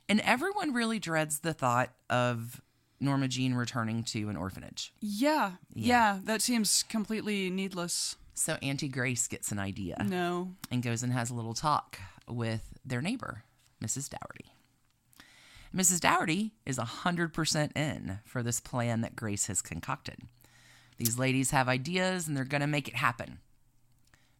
And everyone really dreads the thought of Norma Jean returning to an orphanage. Yeah, that seems completely needless. So Auntie Grace gets an idea. No. And goes and has a little talk with their neighbor, Mrs. Dougherty. Mrs. Dougherty is 100% in for this plan that Grace has concocted. These ladies have ideas and they're going to make it happen.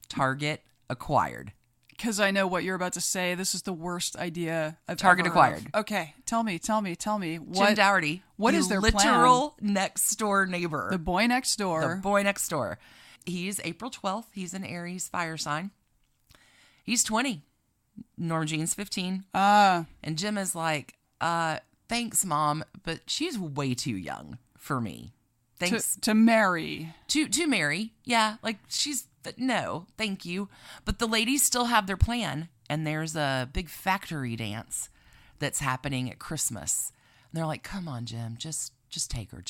Target acquired. Because I know what you're about to say. This is the worst idea I've Target ever acquired. heard of. Okay, tell me. Jim Dougherty. What is their literal plan? next door neighbor. The boy next door. He's April 12th. He's an Aries fire sign. He's 20. Norma Jean's 15. And Jim is like, thanks, Mom, but she's way too young for me. Thanks. To marry. To marry. Yeah, like no, thank you. But the ladies still have their plan, and there's a big factory dance that's happening at Christmas. And they're like, come on, Jim, just take her.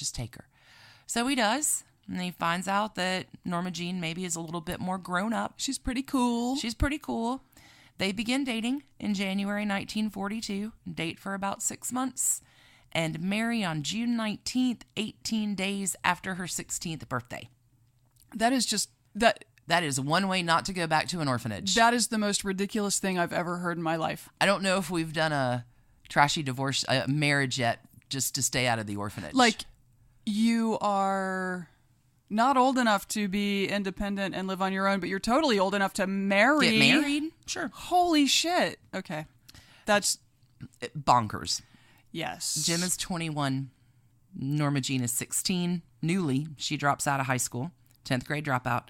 So he does, and he finds out that Norma Jean maybe is a little bit more grown up. She's pretty cool. They begin dating in January 1942, date for about 6 months, and marry on June 19th, 18 days after her 16th birthday. That is just... That is one way not to go back to an orphanage. That is the most ridiculous thing I've ever heard in my life. I don't know if we've done a trashy divorce marriage yet, just to stay out of the orphanage. Like, you are not old enough to be independent and live on your own, but you're totally old enough to marry. Get married? Sure. Holy shit. Okay. That's... bonkers. Yes. Jim is 21. Norma Jean is 16. Newly, she drops out of high school. 10th grade dropout.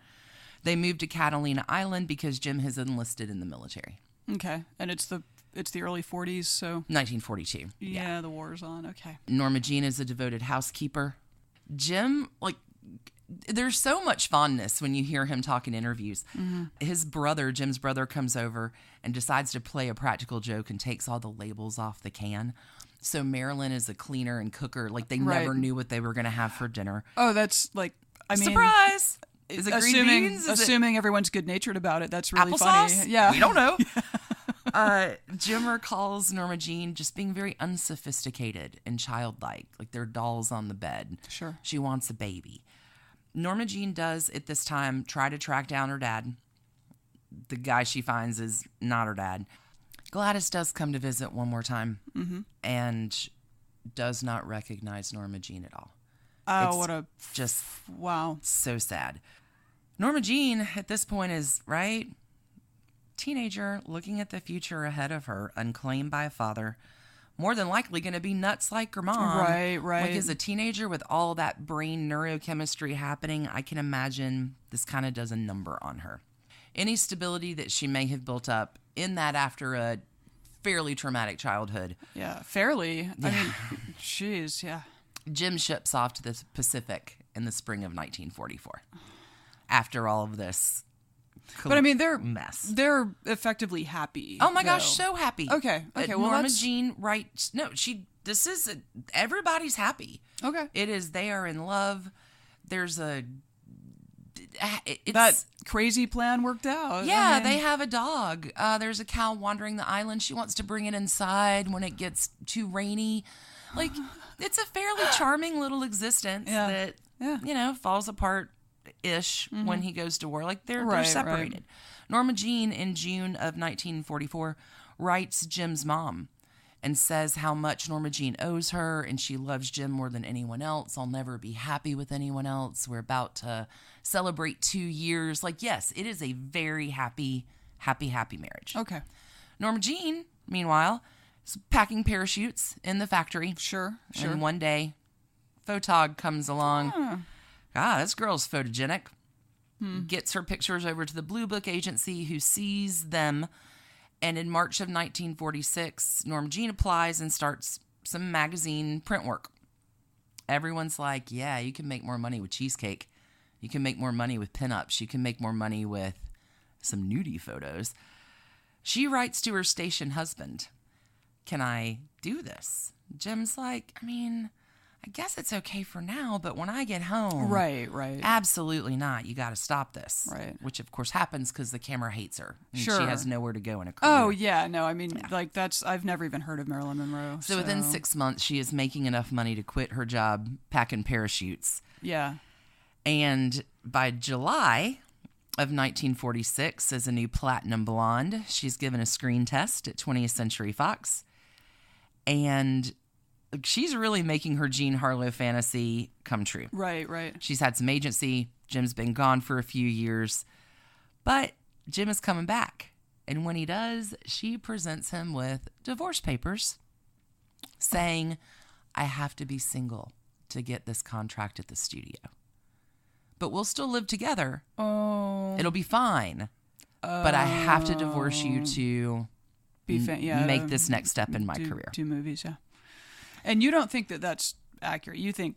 They moved to Catalina Island because Jim has enlisted in the military. Okay. And it's the early 40s, so... 1942. Yeah, the war's on. Okay. Norma Jean is a devoted housekeeper. Jim, there's so much fondness when you hear him talk in interviews. Mm-hmm. Jim's brother, comes over and decides to play a practical joke and takes all the labels off the can. So Marilyn is a cleaner and cooker. They never knew what they were going to have for dinner. Oh, that's surprise! Is it green beans? Assuming everyone's good-natured about it, that's really applesauce? Funny. Yeah. We don't know. Jim recalls Norma Jean just being very unsophisticated and childlike. Like they're dolls on the bed. Sure. She wants a baby. Norma Jean does, at this time, try to track down her dad. The guy she finds is not her dad. Gladys does come to visit one more time and does not recognize Norma Jean at all. Oh, wow. So sad. Norma Jean at this point is, teenager looking at the future ahead of her, unclaimed by a father, more than likely going to be nuts like her mom. Right. As a teenager with all that brain neurochemistry happening, I can imagine this kind of does a number on her. Any stability that she may have built up in that after a fairly traumatic childhood. Yeah, fairly. Yeah. I mean, jeez, yeah. Jim ships off to the Pacific in the spring of 1944. After all of this but I mean, mess. They're effectively happy. Oh my gosh, so happy. Okay. Well, Norma Jean writes. No, she everybody's happy. Okay. It is, they are in love. There's that crazy plan worked out. Yeah, I mean, they have a dog. There's a cow wandering the island. She wants to bring it inside when it gets too rainy. Like, it's a fairly charming little existence that, falls apart-ish when he goes to war. Like, they're separated. Right. Norma Jean, in June of 1944, writes Jim's mom and says how much Norma Jean owes her, and she loves Jim more than anyone else. I'll never be happy with anyone else. We're about to celebrate 2 years. Like, yes, it is a very happy marriage. Okay. Norma Jean, meanwhile, is packing parachutes in the factory. Sure. And one day, photog comes along. This girl's photogenic. Gets her pictures over to the Blue Book agency, who sees them. And in March of 1946, Norma Jean applies and starts some magazine print work. Everyone's like, yeah, you can make more money with cheesecake. You can make more money with pinups. You can make more money with some nudie photos. She writes to her station husband, can I do this? Jim's like, I mean, I guess it's okay for now, but when I get home... Right. Absolutely not. You got to stop this. Right. Which, of course, happens because the camera hates her. And sure. She has nowhere to go in a career. Oh, yeah. No, I mean, like, I've never even heard of Marilyn Monroe. So within 6 months, she is making enough money to quit her job packing parachutes. Yeah. And by July of 1946, as a new platinum blonde, she's given a screen test at 20th Century Fox. And... she's really making her Jean Harlow fantasy come true. Right. She's had some agency. Jim's been gone for a few years. But Jim is coming back. And when he does, she presents him with divorce papers saying, I have to be single to get this contract at the studio. But we'll still live together. Oh. It'll be fine. But I have to divorce you to make this next step in my career. 2 movies, yeah. And you don't think that that's accurate. You think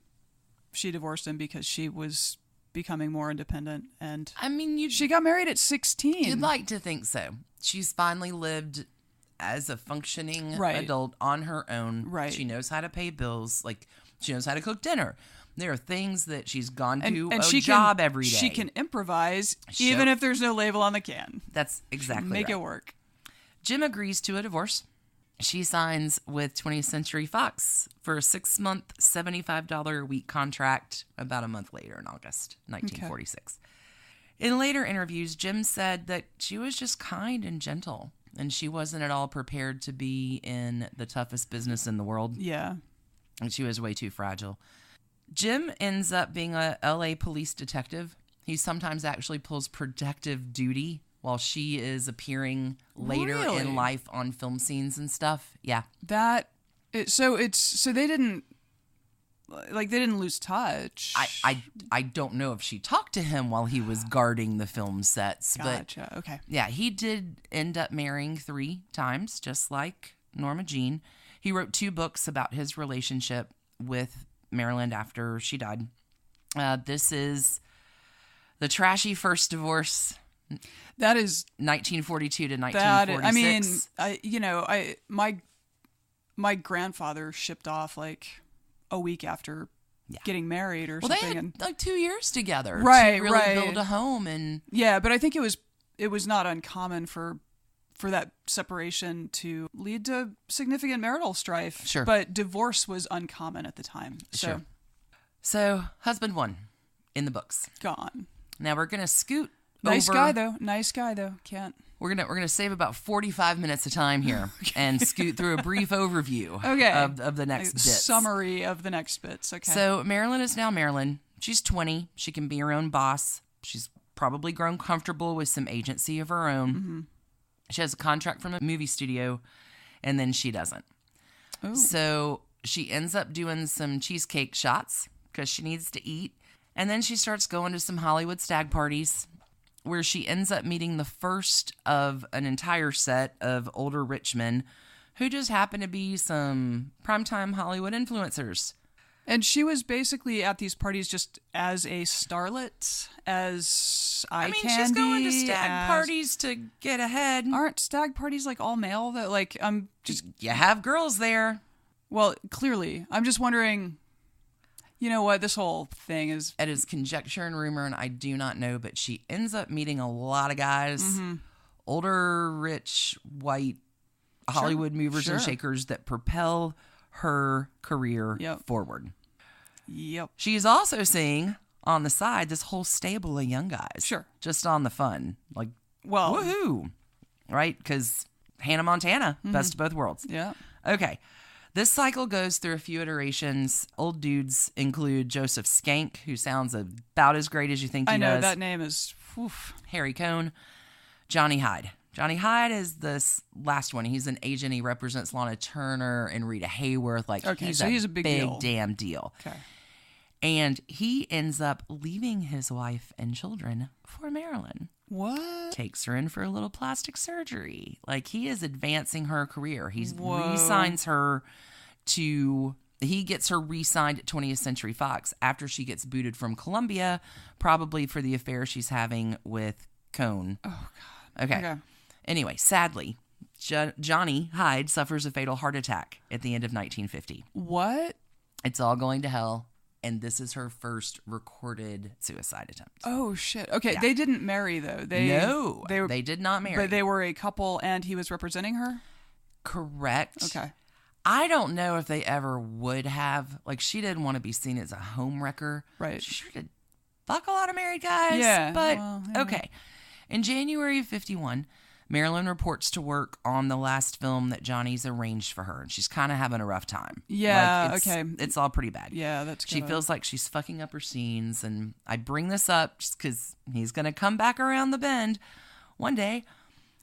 she divorced him because she was becoming more independent. And I mean, she got married at 16. You'd like to think so. She's finally lived as a functioning adult on her own. Right. She knows how to pay bills. Like, she knows how to cook dinner. There are things that she's gone to job every day. She can improvise even if there's no label on the can. That's exactly Make right. it work. Jim agrees to a divorce. She signs with 20th Century Fox for a 6-month, $75 a week contract about a month later in August 1946. Okay. In later interviews, Jim said that she was just kind and gentle, and she wasn't at all prepared to be in the toughest business in the world. Yeah. And she was way too fragile. Jim ends up being a LA police detective. He sometimes actually pulls protective duty while she is appearing later in life on film scenes and stuff. Yeah. So they didn't lose touch. I don't know if she talked to him while he was guarding the film sets. Gotcha. But okay. Yeah, he did end up marrying 3 times, just like Norma Jean. He wrote 2 books about his relationship with Marilyn after she died. This is The Trashy First Divorce. That is 1942 to 1946. My grandfather shipped off like a week after getting married or something. They had like 2 years together to really build a home. And yeah, but I think it was not uncommon for that separation to lead to significant marital strife. Sure. But divorce was uncommon at the time. So husband 1 in the books. Gone. Now we're going to scoot Nice over. Nice guy though. Can't. We're gonna save about 45 minutes of time here and scoot through a brief overview of the next bits. Summary of the next bits. Okay. So Marilyn is now Marilyn. She's 20. She can be her own boss. She's probably grown comfortable with some agency of her own. Mm-hmm. She has a contract from a movie studio, and then she doesn't. Ooh. So she ends up doing some cheesecake shots because she needs to eat. And then she starts going to some Hollywood stag parties where she ends up meeting the first of an entire set of older rich men who just happen to be some primetime Hollywood influencers. And she was basically at these parties just as a starlet, as eye candy. She's going to stag parties to get ahead. Aren't stag parties like all male? That like just you have girls there. Well, clearly. I'm just wondering, you know what? This whole thing is... It is conjecture and rumor, and I do not know, but she ends up meeting a lot of guys, older, rich, white, Hollywood movers and shakers that propel her career forward. Yep. She is also seeing, on the side, this whole stable of young guys. Sure. Just on the fun. Like, well, woohoo! Right? Because Hannah Montana, best of both worlds. Yeah. Okay. This cycle goes through a few iterations. Old dudes include Joseph Skank, who sounds about as great as you think he does. I know, that name is... Oof. Harry Cohn. Johnny Hyde. Johnny Hyde is this last one. He's an agent. He represents Lana Turner and Rita Hayworth. Like, okay, he's a big deal. Damn deal. Okay. And he ends up leaving his wife and children for Marilyn. What? Takes her in for a little plastic surgery. Like, he is advancing her career. He re-signs her to... He gets her re-signed at 20th Century Fox after she gets booted from Columbia, probably for the affair she's having with Cohn. Oh, God. Okay. Anyway, sadly, Johnny Hyde suffers a fatal heart attack at the end of 1950. What? It's all going to hell, and this is her first recorded suicide attempt. Oh, shit. Okay, they didn't marry, though. They did not marry. But they were a couple, and he was representing her? Correct. Okay. I don't know if they ever would have. Like, she didn't want to be seen as a homewrecker. Right. She sure did fuck a lot of married guys. Yeah. But, well, yeah. Okay. In January of 51... Marilyn reports to work on the last film that Johnny's arranged for her, and she's kind of having a rough time. Yeah, like, okay. It's all pretty bad. Yeah, that's She feels like she's fucking up her scenes, and I bring this up just because he's going to come back around the bend. One day,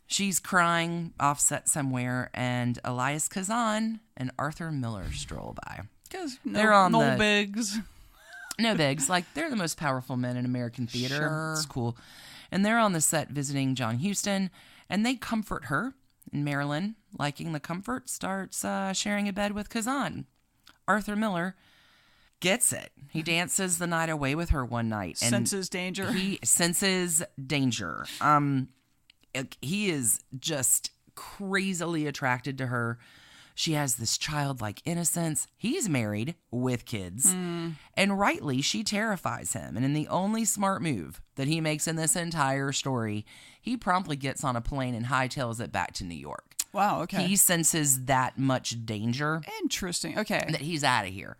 she's crying offset somewhere, and Elias Kazan and Arthur Miller stroll by. Because they're on no bigs. No bigs. Like, they're the most powerful men in American theater. Sure. It's cool. And they're on the set visiting John Huston, and they comfort her. And Marilyn, liking the comfort, starts sharing a bed with Kazan. Arthur Miller gets it. He dances the night away with her one night. And senses danger. He senses danger. He is just crazily attracted to her. She has this childlike innocence. He's married with kids. And rightly, she terrifies him. And in the only smart move that he makes in this entire story, he promptly gets on a plane and hightails it back to New York. Wow, okay. He senses that much danger. Interesting, okay. That he's out of here.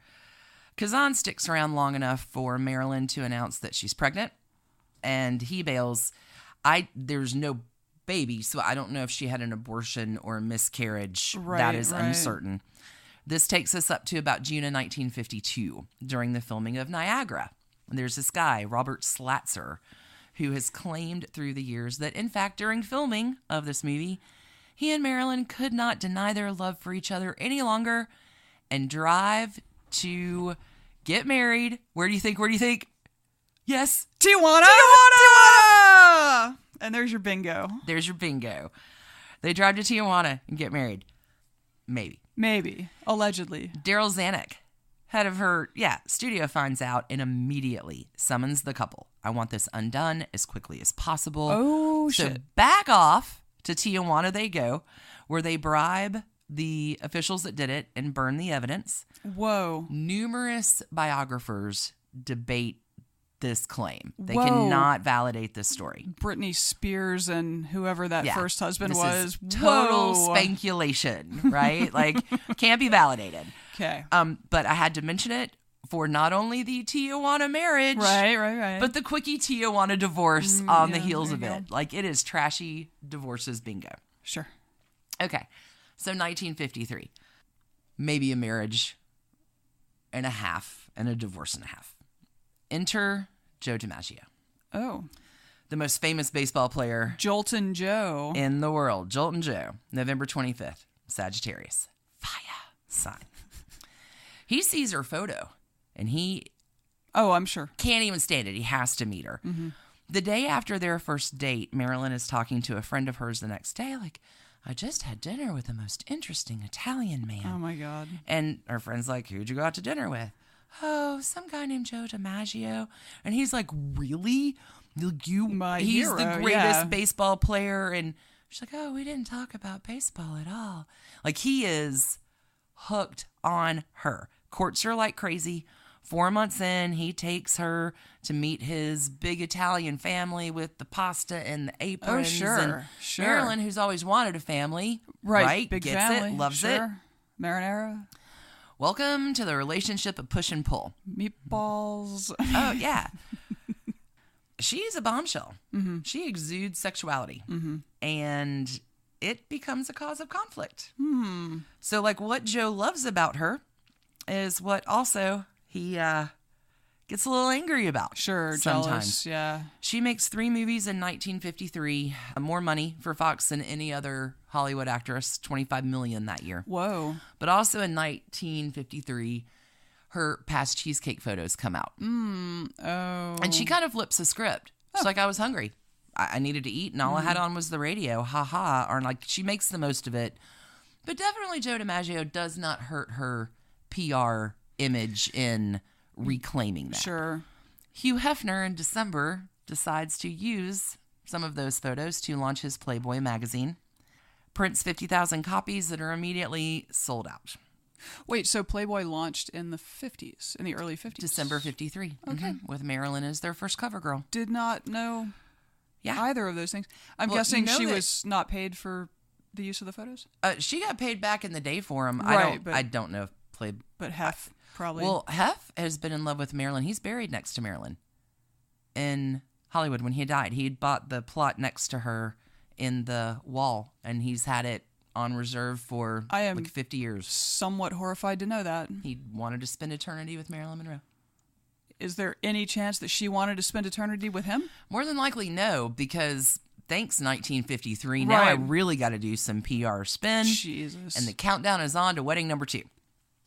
Kazan sticks around long enough for Marilyn to announce that she's pregnant. And he bails. There's no baby, so I don't know if she had an abortion or a miscarriage. That is uncertain. This takes us up to about June of 1952 during the filming of Niagara. There's this guy, Robert Slatzer, who has claimed through the years that, in fact, during filming of this movie, he and Marilyn could not deny their love for each other any longer and drive to get married. Where do you think? Yes. Tijuana! And there's your bingo. They drive to Tijuana and get married. Maybe. Allegedly. Daryl Zanuck, head of her studio, finds out and immediately summons the couple. I want this undone as quickly as possible. Oh, so shit. Back off to Tijuana they go, where they bribe the officials that did it and burn the evidence. Whoa. Numerous biographers debate this claim. They Whoa. cannot validate this story. Britney Spears and whoever that first husband was. Total speculation, right? Like, can't be validated. Okay. But I had to mention it for not only the Tijuana marriage, right, but the quickie Tijuana divorce on the heels of it. Like, it is trashy divorces bingo. Sure. Okay. So 1953. Maybe a marriage and a half and a divorce and a half. Enter Joe DiMaggio. Oh. The most famous baseball player Joltin' Joe. in the world. Joltin' Joe. November 25th. Sagittarius. Fire sign. He sees her photo, and he... Oh, I'm sure. Can't even stand it. He has to meet her. Mm-hmm. The day after their first date, Marilyn is talking to a friend of hers the next day, like, I just had dinner with the most interesting Italian man. Oh, my God. And her friend's like, who'd you go out to dinner with? Oh, some guy named Joe DiMaggio. And he's like, really? He's the greatest baseball player. And she's like, oh, we didn't talk about baseball at all. Like, he is hooked on her. Courts her like crazy. 4 months in, he takes her to meet his big Italian family with the pasta and the aprons. Oh, sure, and sure. Marilyn, who's always wanted a family, Right, big gets family. it, loves it. Marinara, Welcome to the relationship of push and pull. meatballs. Oh, yeah. She's a bombshell. Mm-hmm. She exudes sexuality. Mm-hmm. And it becomes a cause of conflict. So, like, what Joe loves about her is what also he gets a little angry about. Sure, sometimes. jealous, yeah. She makes 3 movies in 1953, more money for Fox than any other Hollywood actress, $25 million that year. Whoa. But also in 1953, her past cheesecake photos come out. Oh. And she kind of flips the script. She's like, I was hungry. I needed to eat, and all I had on was the radio. Ha ha. Or like, she makes the most of it. But definitely Joe DiMaggio does not hurt her PR image in reclaiming that. Sure. Hugh Hefner in December decides to use some of those photos to launch his Playboy magazine. Prints 50,000 copies that are immediately sold out. Wait, so Playboy launched in the 50s, in the early 50s? December 53. Okay. With Marilyn as their first cover girl. Did not know Yeah. either of those things. I'm Well, guessing you know she that- was not paid for the use of the photos? She got paid back in the day for him. Right, I don't know if Playboy. But Hef probably. Well, Hef has been in love with Marilyn. He's buried next to Marilyn in Hollywood when he died. He bought the plot next to her in the wall, and he's had it on reserve for like 50 years. Somewhat horrified to know that. He wanted to spend eternity with Marilyn Monroe. Is there any chance that she wanted to spend eternity with him? More than likely, no, because thanks 1953, now I Right. really got to do some PR spin. Jesus. And the countdown is on to wedding number 2.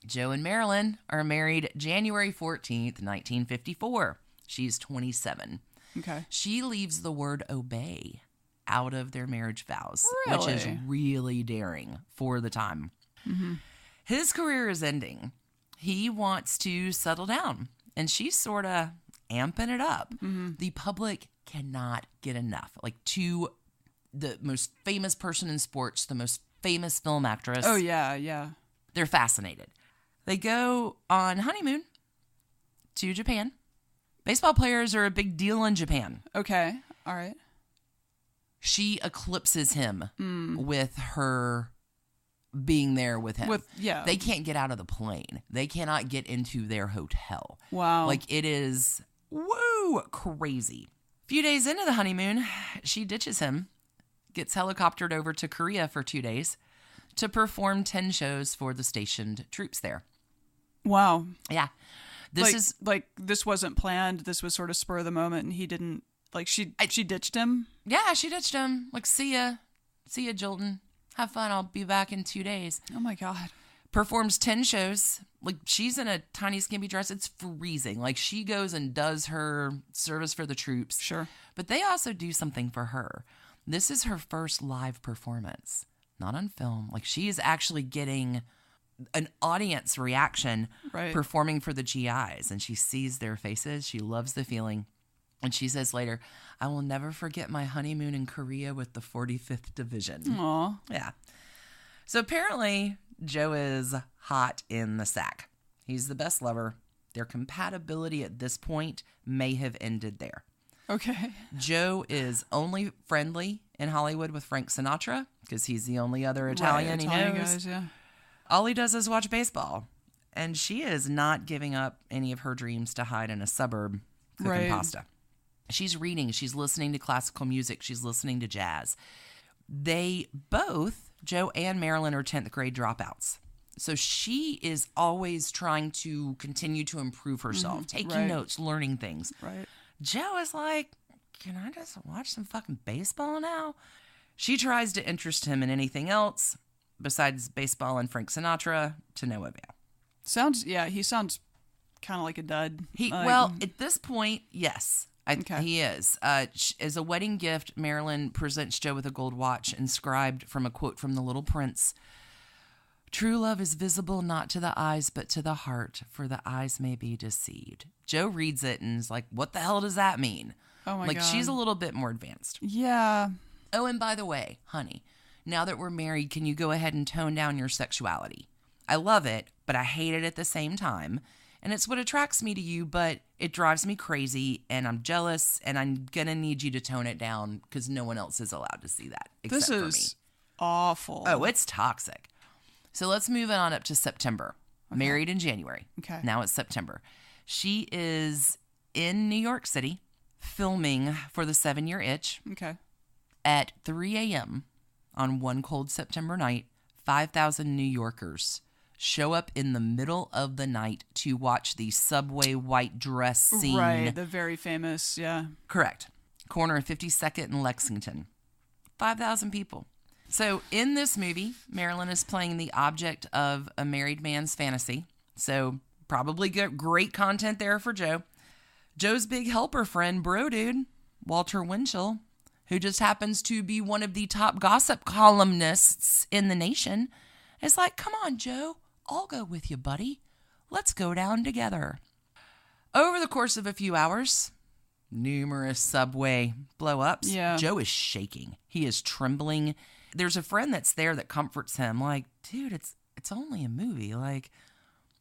Joe and Marilyn are married January 14th, 1954. She's 27. Okay. She leaves the word obey out of their marriage vows, which is Really? really daring for the time. Mm-hmm. His career is ending. He wants to settle down, and she's sort of amping it up. Mm-hmm. The public cannot get enough. Like, to the most famous person in sports, the most famous film actress. Oh, yeah, yeah. They're fascinated. They go on honeymoon to Japan. Baseball players are a big deal in Japan. Okay, all right. She eclipses him with her being there with him. Yeah. They can't get out of the plane. They cannot get into their hotel. Wow. Like, it is, woo, crazy. A few days into the honeymoon, she ditches him, gets helicoptered over to Korea for 2 days to perform 10 shows for the stationed troops there. Wow. Yeah. This wasn't planned. This was sort of spur of the moment, and he didn't, like, she ditched him? Yeah, she ditched him. Like, see ya, Jolton. Have fun. I'll be back in 2 days. Oh, my God. Performs 10 shows. Like, she's in a tiny, skimpy dress. It's freezing. Like, she goes and does her service for the troops. Sure. But they also do something for her. This is her first live performance, not on film. Like, she is actually getting an audience reaction performing for the GIs, and she sees their faces. She loves the feeling. And she says later, I will never forget my honeymoon in Korea with the 45th Division. Aw. Yeah. So apparently, Joe is hot in the sack. He's the best lover. Their compatibility at this point may have ended there. Okay. Joe is only friendly in Hollywood with Frank Sinatra because he's the only other Italian he knows. Guys, yeah. All he does is watch baseball. And she is not giving up any of her dreams to hide in a suburb cooking pasta. She's reading. She's listening to classical music. She's listening to jazz. They both, Joe and Marilyn, are 10th grade dropouts. So she is always trying to continue to improve herself, taking notes, learning things. Right. Joe is like, can I just watch some fucking baseball now? She tries to interest him in anything else besides baseball and Frank Sinatra, to no avail. He sounds kind of like a dud. Well, at this point, yes. Okay. He is. As a wedding gift, Marilyn presents Joe with a gold watch inscribed from a quote from The Little Prince. True love is visible not to the eyes, but to the heart, for the eyes may be deceived. Joe reads it and is like, what the hell does that mean? Oh, my God. She's a little bit more advanced. Yeah. Oh, and by the way, honey, now that we're married, can you go ahead and tone down your sexuality? I love it, but I hate it at the same time. And it's what attracts me to you, but it drives me crazy, and I'm jealous, and I'm going to need you to tone it down because no one else is allowed to see that except for me. This is awful. Oh, it's toxic. So let's move on up to September. Okay. Married in January. Okay. Now it's September. She is in New York City filming for the 7-Year Itch. Okay. At 3 a.m. on one cold September night, 5,000 New Yorkers show up in the middle of the night to watch the subway white dress scene. Right, the very famous, yeah. Correct. Corner of 52nd and Lexington. 5,000 people. So in this movie, Marilyn is playing the object of a married man's fantasy. So probably great content there for Joe. Joe's big helper friend, bro dude, Walter Winchell, who just happens to be one of the top gossip columnists in the nation, is like, come on, Joe, I'll go with you, buddy. Let's go down together. Over the course of a few hours, numerous subway blow-ups. Yeah. Joe is shaking. He is trembling. There's a friend that's there that comforts him. Like, dude, it's only a movie. Like,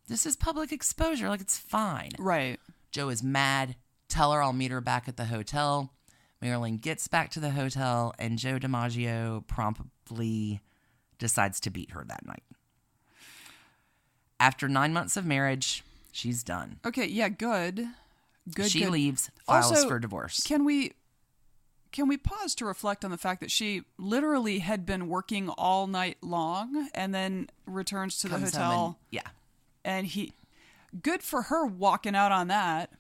this is public exposure. Like, it's fine. Right. Joe is mad. Tell her I'll meet her back at the hotel. Marilyn gets back to the hotel, and Joe DiMaggio promptly decides to beat her that night. After 9 months of marriage, she's done. Okay, yeah, good. She leaves, files also, for divorce. Can we pause to reflect on the fact that she literally had been working all night long and then returns to the hotel? And good for her walking out on that.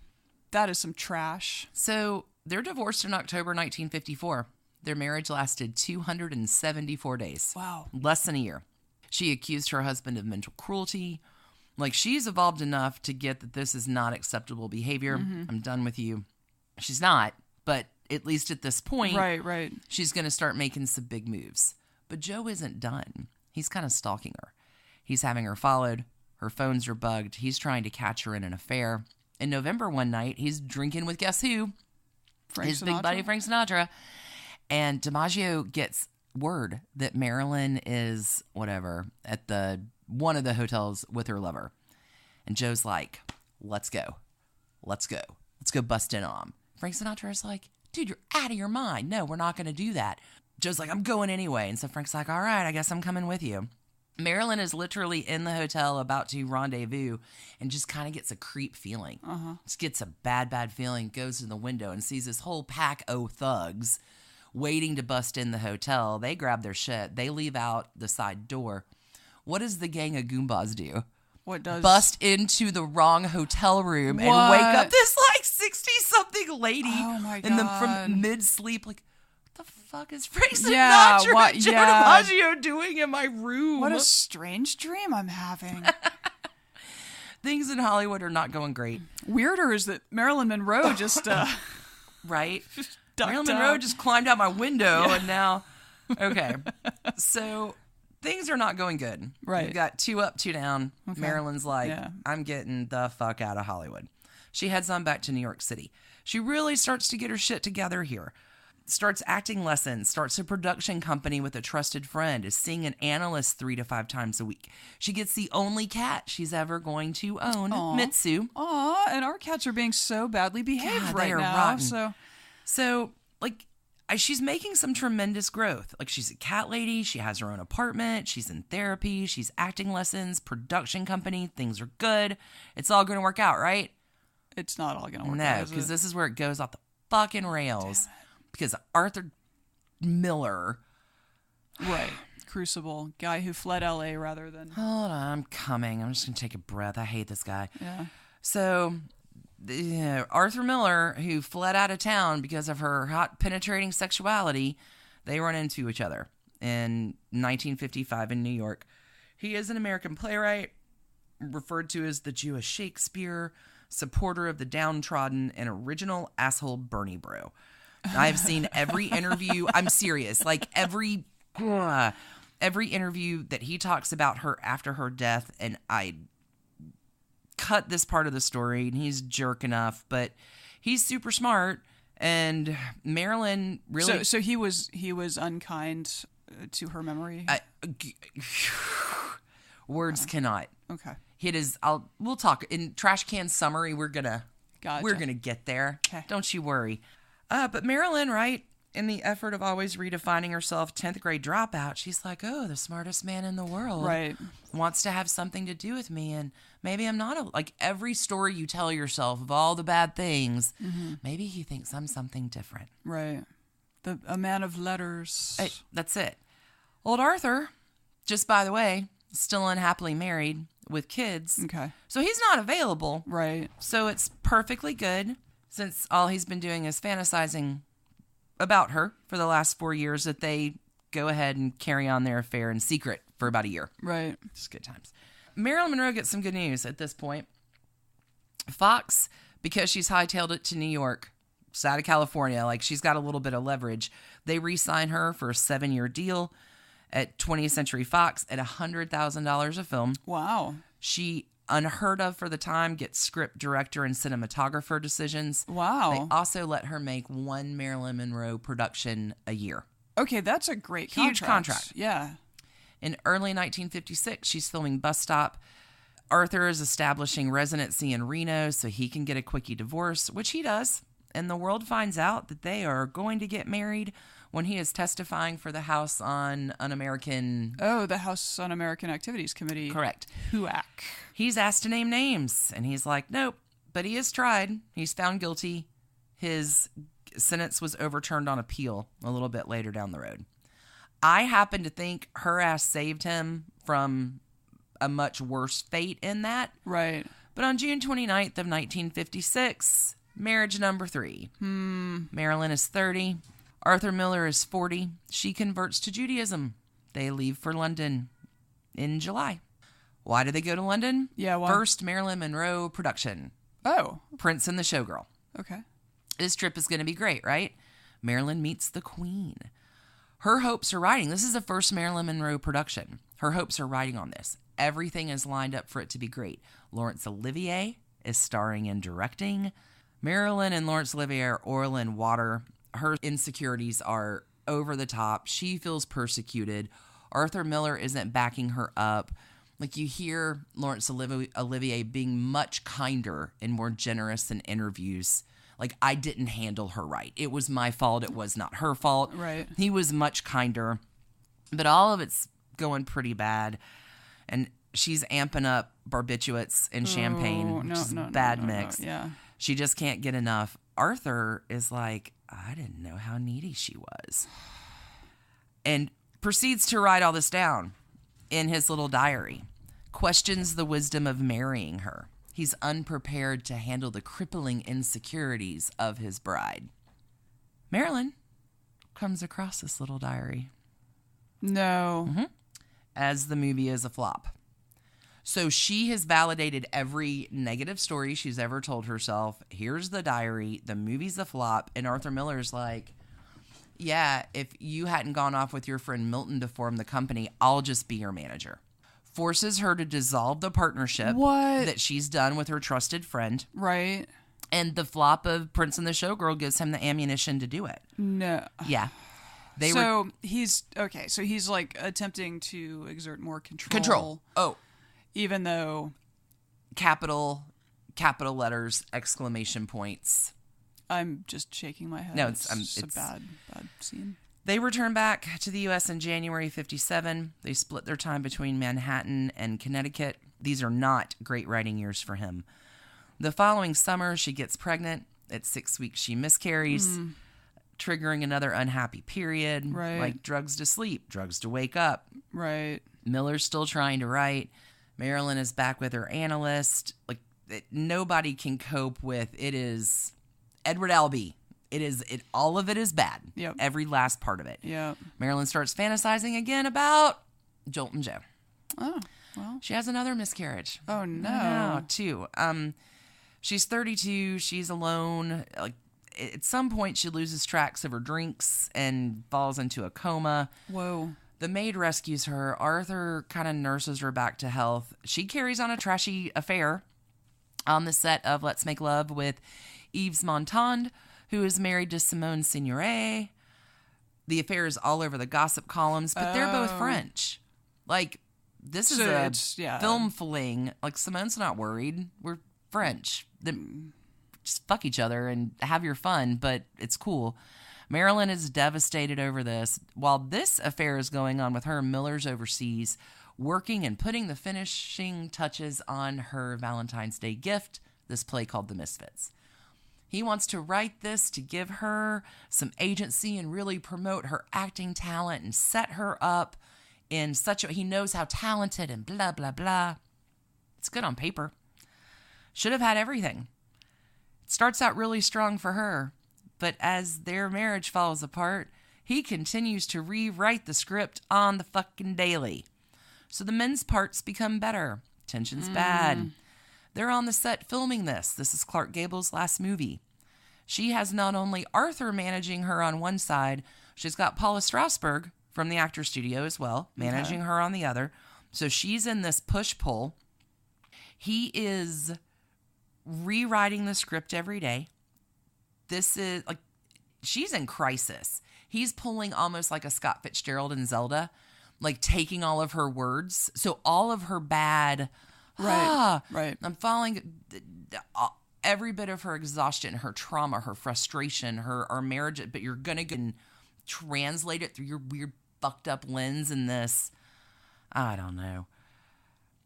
That is some trash. So they're divorced in October 1954. Their marriage lasted 274 days. Wow. Less than a year. She accused her husband of mental cruelty. Like, she's evolved enough to get that this is not acceptable behavior. Mm-hmm. I'm done with you. She's not, but at least at this point, right. she's going to start making some big moves. But Joe isn't done. He's kind of stalking her. He's having her followed. Her phones are bugged. He's trying to catch her in an affair. In November one night, he's drinking with guess who? His big buddy Frank Sinatra. And DiMaggio gets word that Marilyn is at one of the hotels with her lover. And Joe's like, let's go bust in on him. Frank Sinatra is like, dude, you're out of your mind. No, we're not going to do that. Joe's like, I'm going anyway. And so Frank's like, all right, I guess I'm coming with you. Marilyn is literally in the hotel about to rendezvous and just kind of gets a creep feeling. Just gets a bad feeling, goes to the window and sees this whole pack of thugs waiting to bust in the hotel. They grab their shit. They leave out the side door. What does the gang of Goombas do? What does? Bust into the wrong hotel room and wake up this like 60-something lady from mid-sleep. Like, what the fuck is Frank Sinatra and Joe DiMaggio doing in my room? What a strange dream I'm having. Things in Hollywood are not going great. Weirder is that Marilyn Monroe just... right? Marilyn Monroe just climbed out my window and now... Okay. So... things are not going good. Right. You've got 2 up, 2 down. Okay. Marilyn's like, I'm getting the fuck out of Hollywood. She heads on back to New York City. She really starts to get her shit together here. Starts acting lessons, starts a production company with a trusted friend, is seeing an analyst 3 to 5 times a week. She gets the only cat she's ever going to own, Mitsu. Aw, and our cats are being so badly behaved right now. Rotten. So, like... she's making some tremendous growth. Like, she's a cat lady. She has her own apartment. She's in therapy. She's acting lessons, production company. Things are good. It's all going to work out, right? It's not all going to work out. No, because this is where it goes off the fucking rails. Because Arthur Miller. Right. Crucible. Guy who fled L.A. rather than... Hold on. I'm coming. I'm just going to take a breath. I hate this guy. Yeah. So... Arthur Miller, who fled out of town because of her hot, penetrating sexuality, they run into each other in 1955 in New York. He is an American playwright, referred to as the Jewish Shakespeare, supporter of the downtrodden, and original asshole Bernie bro. I have seen every interview. I'm serious. Like, every interview that he talks about her after her death, and I cut this part of the story, and he's jerk enough, but he's super smart. And Marilyn really... So he was unkind to her memory? Words cannot. Okay. We'll talk in trash can summary. We're gonna Gotcha. get there. Okay. Don't you worry. But Marilyn, right, in the effort of always redefining herself, 10th grade dropout, she's like, oh, the smartest man in the world. Right. Wants to have something to do with me, and maybe I'm not like every story you tell yourself of all the bad things. Maybe he thinks I'm something different. Right. A man of letters. Hey, that's it. Old Arthur, just by the way, still unhappily married with kids. Okay. So he's not available. Right. So it's perfectly good, since all he's been doing is fantasizing about her for the last 4 years, that they go ahead and carry on their affair in secret for about a year. Right. Just good times. Marilyn Monroe gets some good news at this point. Fox, because she's hightailed it to New York, it's out of California, like she's got a little bit of leverage. They re-sign her for a 7-year deal at 20th Century Fox at $100,000 a film. Wow. She, unheard of for the time, gets script, director, and cinematographer decisions. Wow. They also let her make one Marilyn Monroe production a year. Okay, that's a great Huge contract. Yeah. In early 1956, she's filming Bus Stop. Arthur is establishing residency in Reno so he can get a quickie divorce, which he does. And the world finds out that they are going to get married when he is testifying for the House on Un-American... Oh, the House Un-American Activities Committee. Correct. HUAC. He's asked to name names, and he's like, nope. But he is tried. He's found guilty. His sentence was overturned on appeal a little bit later down the road. I happen to think her ass saved him from a much worse fate in that. Right. But on June 29th of 1956, marriage number 3. Marilyn is 30. Arthur Miller is 40. She converts to Judaism. They leave for London in July. Why do they go to London? Yeah, why? First Marilyn Monroe production. Oh. Prince and the Showgirl. Okay. This trip is going to be great, right? Marilyn meets the Queen. Her hopes are riding. This is the first Marilyn Monroe production. Her hopes are riding on this. Everything is lined up for it to be great. Laurence Olivier is starring and directing. Marilyn and Laurence Olivier are oil and water. Her insecurities are over the top. She feels persecuted. Arthur Miller isn't backing her up. Like, you hear Laurence Olivier being much kinder and more generous in interviews. Like, I didn't handle her right. It was my fault. It was not her fault. Right. He was much kinder. But all of it's going pretty bad. And she's amping up barbiturates and champagne, which is a bad mix. Yeah. She just can't get enough. Arthur is like, I didn't know how needy she was. And proceeds to write all this down in his little diary. Questions the wisdom of marrying her. He's unprepared to handle the crippling insecurities of his bride. Marilyn comes across this little diary. No. As the movie is a flop. So she has validated every negative story she's ever told herself. Here's the diary. The movie's a flop. And Arthur Miller's like, yeah, if you hadn't gone off with your friend Milton to form the company, I'll just be your manager. Forces her to dissolve the partnership that she's done with her trusted friend. Right. And the flop of Prince and the Showgirl gives him the ammunition to do it. No. Yeah. He's like attempting to exert more control. Control. Oh. Even though capital letters, exclamation points. I'm just shaking my head. No, it's a bad scene. They return back to the U.S. in January 57. They split their time between Manhattan and Connecticut. These are not great writing years for him. The following summer, she gets pregnant. At 6 weeks, she miscarries, triggering another unhappy period. Right. Like drugs to sleep, drugs to wake up. Right. Miller's still trying to write. Marilyn is back with her analyst. Like, nobody can cope with it. Is Edward Albee. All of it is bad. Yep. Every last part of it. Yeah. Marilyn starts fantasizing again about Jolt and Joe. Oh, well. She has another miscarriage. Oh, no. No, too. She's 32. She's alone. Like, at some point, she loses tracks of her drinks and falls into a coma. Whoa. The maid rescues her. Arthur kind of nurses her back to health. She carries on a trashy affair on the set of Let's Make Love with Yves Montand, who is married to Simone Signoret. The affair is all over the gossip columns, but they're both French. Like, This is So a it's- yeah. film fling. Like, Simone's not worried. We're French. Just fuck each other and have your fun, but it's cool. Marilyn is devastated over this. While this affair is going on with her, Miller's overseas, working and putting the finishing touches on her Valentine's Day gift, this play called The Misfits. He wants to write this to give her some agency and really promote her acting talent and set her up in such a... He knows how talented and blah, blah, blah. It's good on paper. Should have had everything. It starts out really strong for her, but as their marriage falls apart, he continues to rewrite the script on the fucking daily. So the men's parts become better. Tension's bad. They're on the set filming this. This is Clark Gable's last movie. She has not only Arthur managing her on one side, she's got Paula Strasberg from the Actors Studio as well, managing her on the other. So she's in this push-pull. He is rewriting the script every day. This is like, she's in crisis. He's pulling almost like a Scott Fitzgerald in Zelda, like taking all of her words. So all of her bad, Right. I'm falling, every bit of her exhaustion, her trauma, her frustration, our marriage, but you're going to go and translate it through your weird fucked up lens in this, I don't know.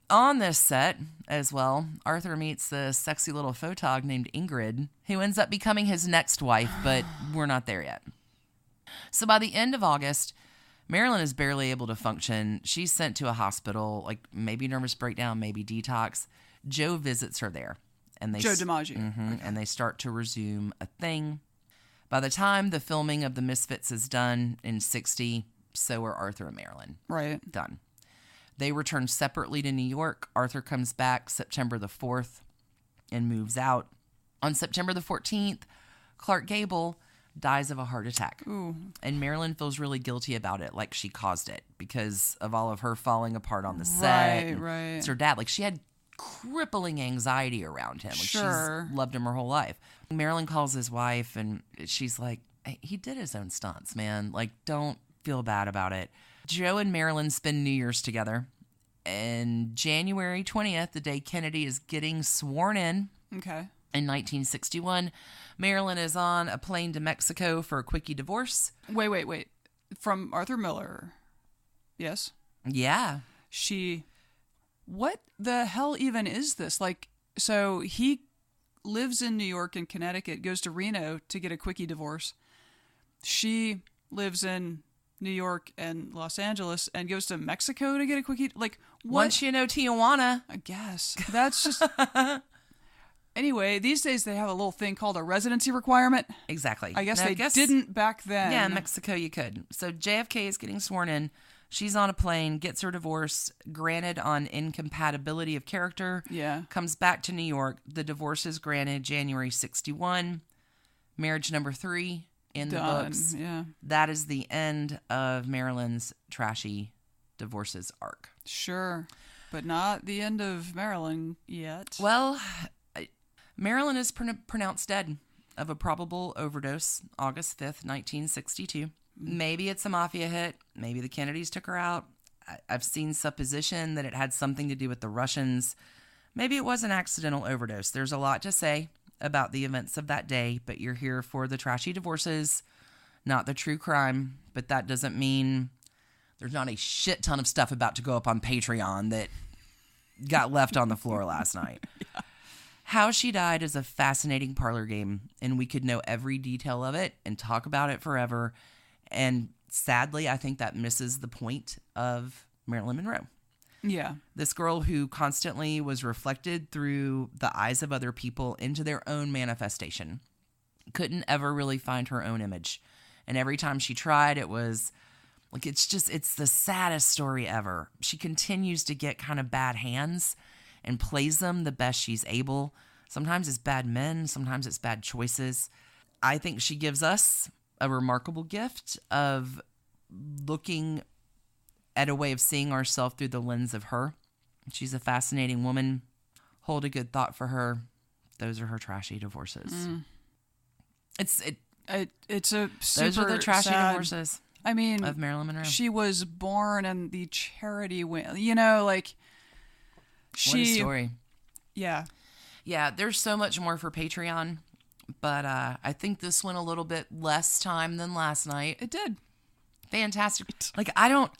On this set as well, Arthur meets the sexy little photog named Ingrid, who ends up becoming his next wife, but we're not there yet. So by the end of August, Marilyn is barely able to function. She's sent to a hospital, like maybe nervous breakdown, maybe detox. Joe visits her there. And they Joe DiMaggio. Okay. And they start to resume a thing. By the time the filming of The Misfits is done in 60, so are Arthur and Marilyn. Right. Done. They return separately to New York. Arthur comes back September the 4th and moves out. On September the 14th, Clark Gable dies of a heart attack. Ooh. And Marilyn feels really guilty about it, like she caused it because of all of her falling apart on the set. Right. It's her dad. Like, she had crippling anxiety around him. Like, Sure. she's loved him her whole life. Marilyn calls his wife and she's like, hey, he did his own stunts, man. Like, don't feel bad about it. Joe and Marilyn spend New Year's together. And January 20th, the day Kennedy is getting sworn in. Okay. In 1961, Marilyn is on a plane to Mexico for a quickie divorce. Wait. From Arthur Miller. Yes? Yeah. What the hell even is this? Like, so he lives in New York and Connecticut, goes to Reno to get a quickie divorce. She lives in New York and Los Angeles and goes to Mexico to get a quickie. Like, what? Once you know Tijuana. I guess. That's just... Anyway, these days they have a little thing called a residency requirement. Exactly. I guess didn't back then. Yeah, in Mexico you could. So JFK is getting sworn in. She's on a plane, gets her divorce, granted on incompatibility of character. Yeah. Comes back to New York. The divorce is granted January 61. Marriage number 3 in the books. Yeah. That is the end of Marilyn's trashy divorces arc. Sure. But not the end of Marilyn yet. Well, Marilyn is pronounced dead of a probable overdose August 5th, 1962. Maybe it's a mafia hit. Maybe the Kennedys took her out. I've seen supposition that it had something to do with the Russians. Maybe it was an accidental overdose. There's a lot to say about the events of that day, but you're here for the trashy divorces, not the true crime. But that doesn't mean there's not a shit ton of stuff about to go up on Patreon that got left on the floor last night. Yeah. How she died is a fascinating parlor game, and we could know every detail of it and talk about it forever. And sadly, I think that misses the point of Marilyn Monroe. Yeah. This girl who constantly was reflected through the eyes of other people into their own manifestation. Couldn't ever really find her own image. And every time she tried, it was like, it's the saddest story ever. She continues to get kind of bad hands and plays them the best she's able. Sometimes it's bad men, sometimes it's bad choices. I think she gives us a remarkable gift of looking at a way of seeing ourselves through the lens of her. She's a fascinating woman. Hold a good thought for her. Those are her trashy divorces. It's a super Those are the trashy sad. divorces. I mean, of Marilyn Monroe. She was born in the charity wing. You know, like What a story. Yeah. Yeah, there's so much more for Patreon, but I think this went a little bit less time than last night. It did. Fantastic. Like I don't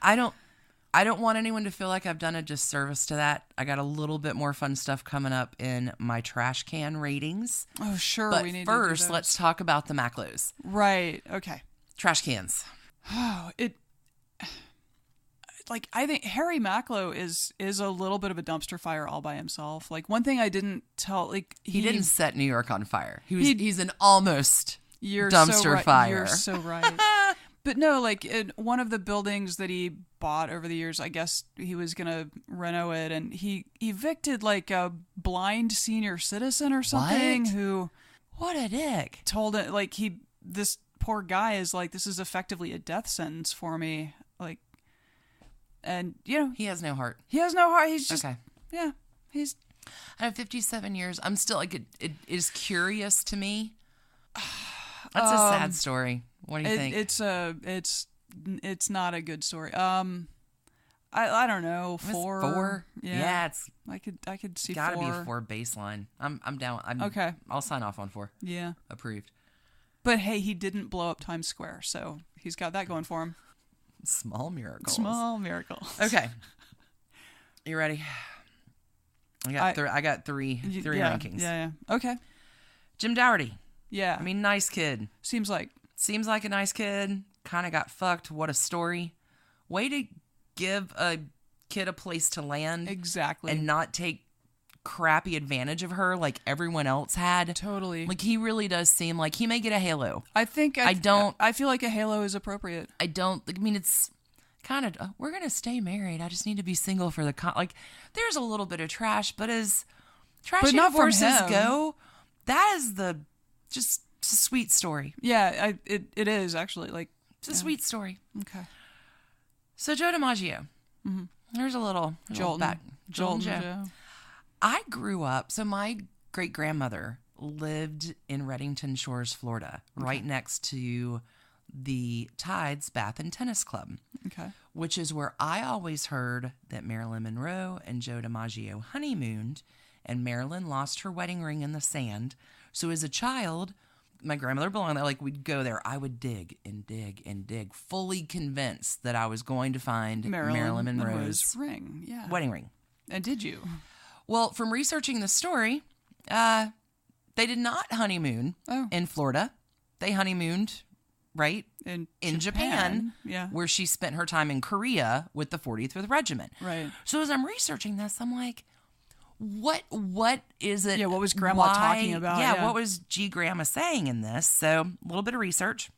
want anyone to feel like I've done a disservice to that. I got a little bit more fun stuff coming up in my trash can ratings. Oh, sure. But we need first, to do let's talk about the Macklows. Right. Okay. Trash cans. Oh, like I think Harry Macklowe is a little bit of a dumpster fire all by himself. Like one thing I didn't tell, like he didn't set New York on fire. He's an almost dumpster fire. You're so right. But no, like in one of the buildings that he bought over the years, I guess he was gonna reno it, and he evicted like a blind senior citizen or something. What? Who, what a dick, told it like this poor guy is like, this is effectively a death sentence for me, like. And, you know... He has no heart. He has no heart. He's just... Okay. Yeah. He's... I have 57 years. I'm still, like, it is curious to me. That's a sad story. What do you think? It's not a good story. I don't know. 4? 4? Yeah, it's... I could see gotta 4. Gotta be 4 baseline. I'm down. Okay. I'll sign off on 4. Yeah. Approved. But, hey, he didn't blow up Times Square, so he's got that going for him. Small miracles. Small miracles. Okay. You ready? I got three rankings. Yeah. Okay. Jim Dougherty. Yeah. I mean, nice kid. Seems like a nice kid. Kind of got fucked. What a story. Way to give a kid a place to land. Exactly. And not take crappy advantage of her like everyone else had. Totally. Like he really does seem like he may get a halo. I feel like a halo is appropriate. I mean, it's kind of, we're going to stay married. I just need to be single for the, like, there's a little bit of trash, but as trashy forces go, that is just a sweet story. Yeah, it is actually, like. It's a sweet story. Okay. So Joe DiMaggio. Mm-hmm. There's a little Jolton Joe. I grew up, so my great-grandmother lived in Reddington Shores, Florida, right next to the Tides Bath and Tennis Club, which is where I always heard that Marilyn Monroe and Joe DiMaggio honeymooned, and Marilyn lost her wedding ring in the sand. So as a child, my grandmother belonged there. Like, we'd go there. I would dig and dig and dig, fully convinced that I was going to find Marilyn Monroe's ring. Yeah. Wedding ring. And did you? Well, from researching the story, they did not honeymoon in Florida. They honeymooned, right, in Japan, where she spent her time in Korea with the 45th Regiment. Right. So as I'm researching this, I'm like, what is it? Yeah, what was Grandma talking about? Yeah, what was G Grandma saying in this? So a little bit of research,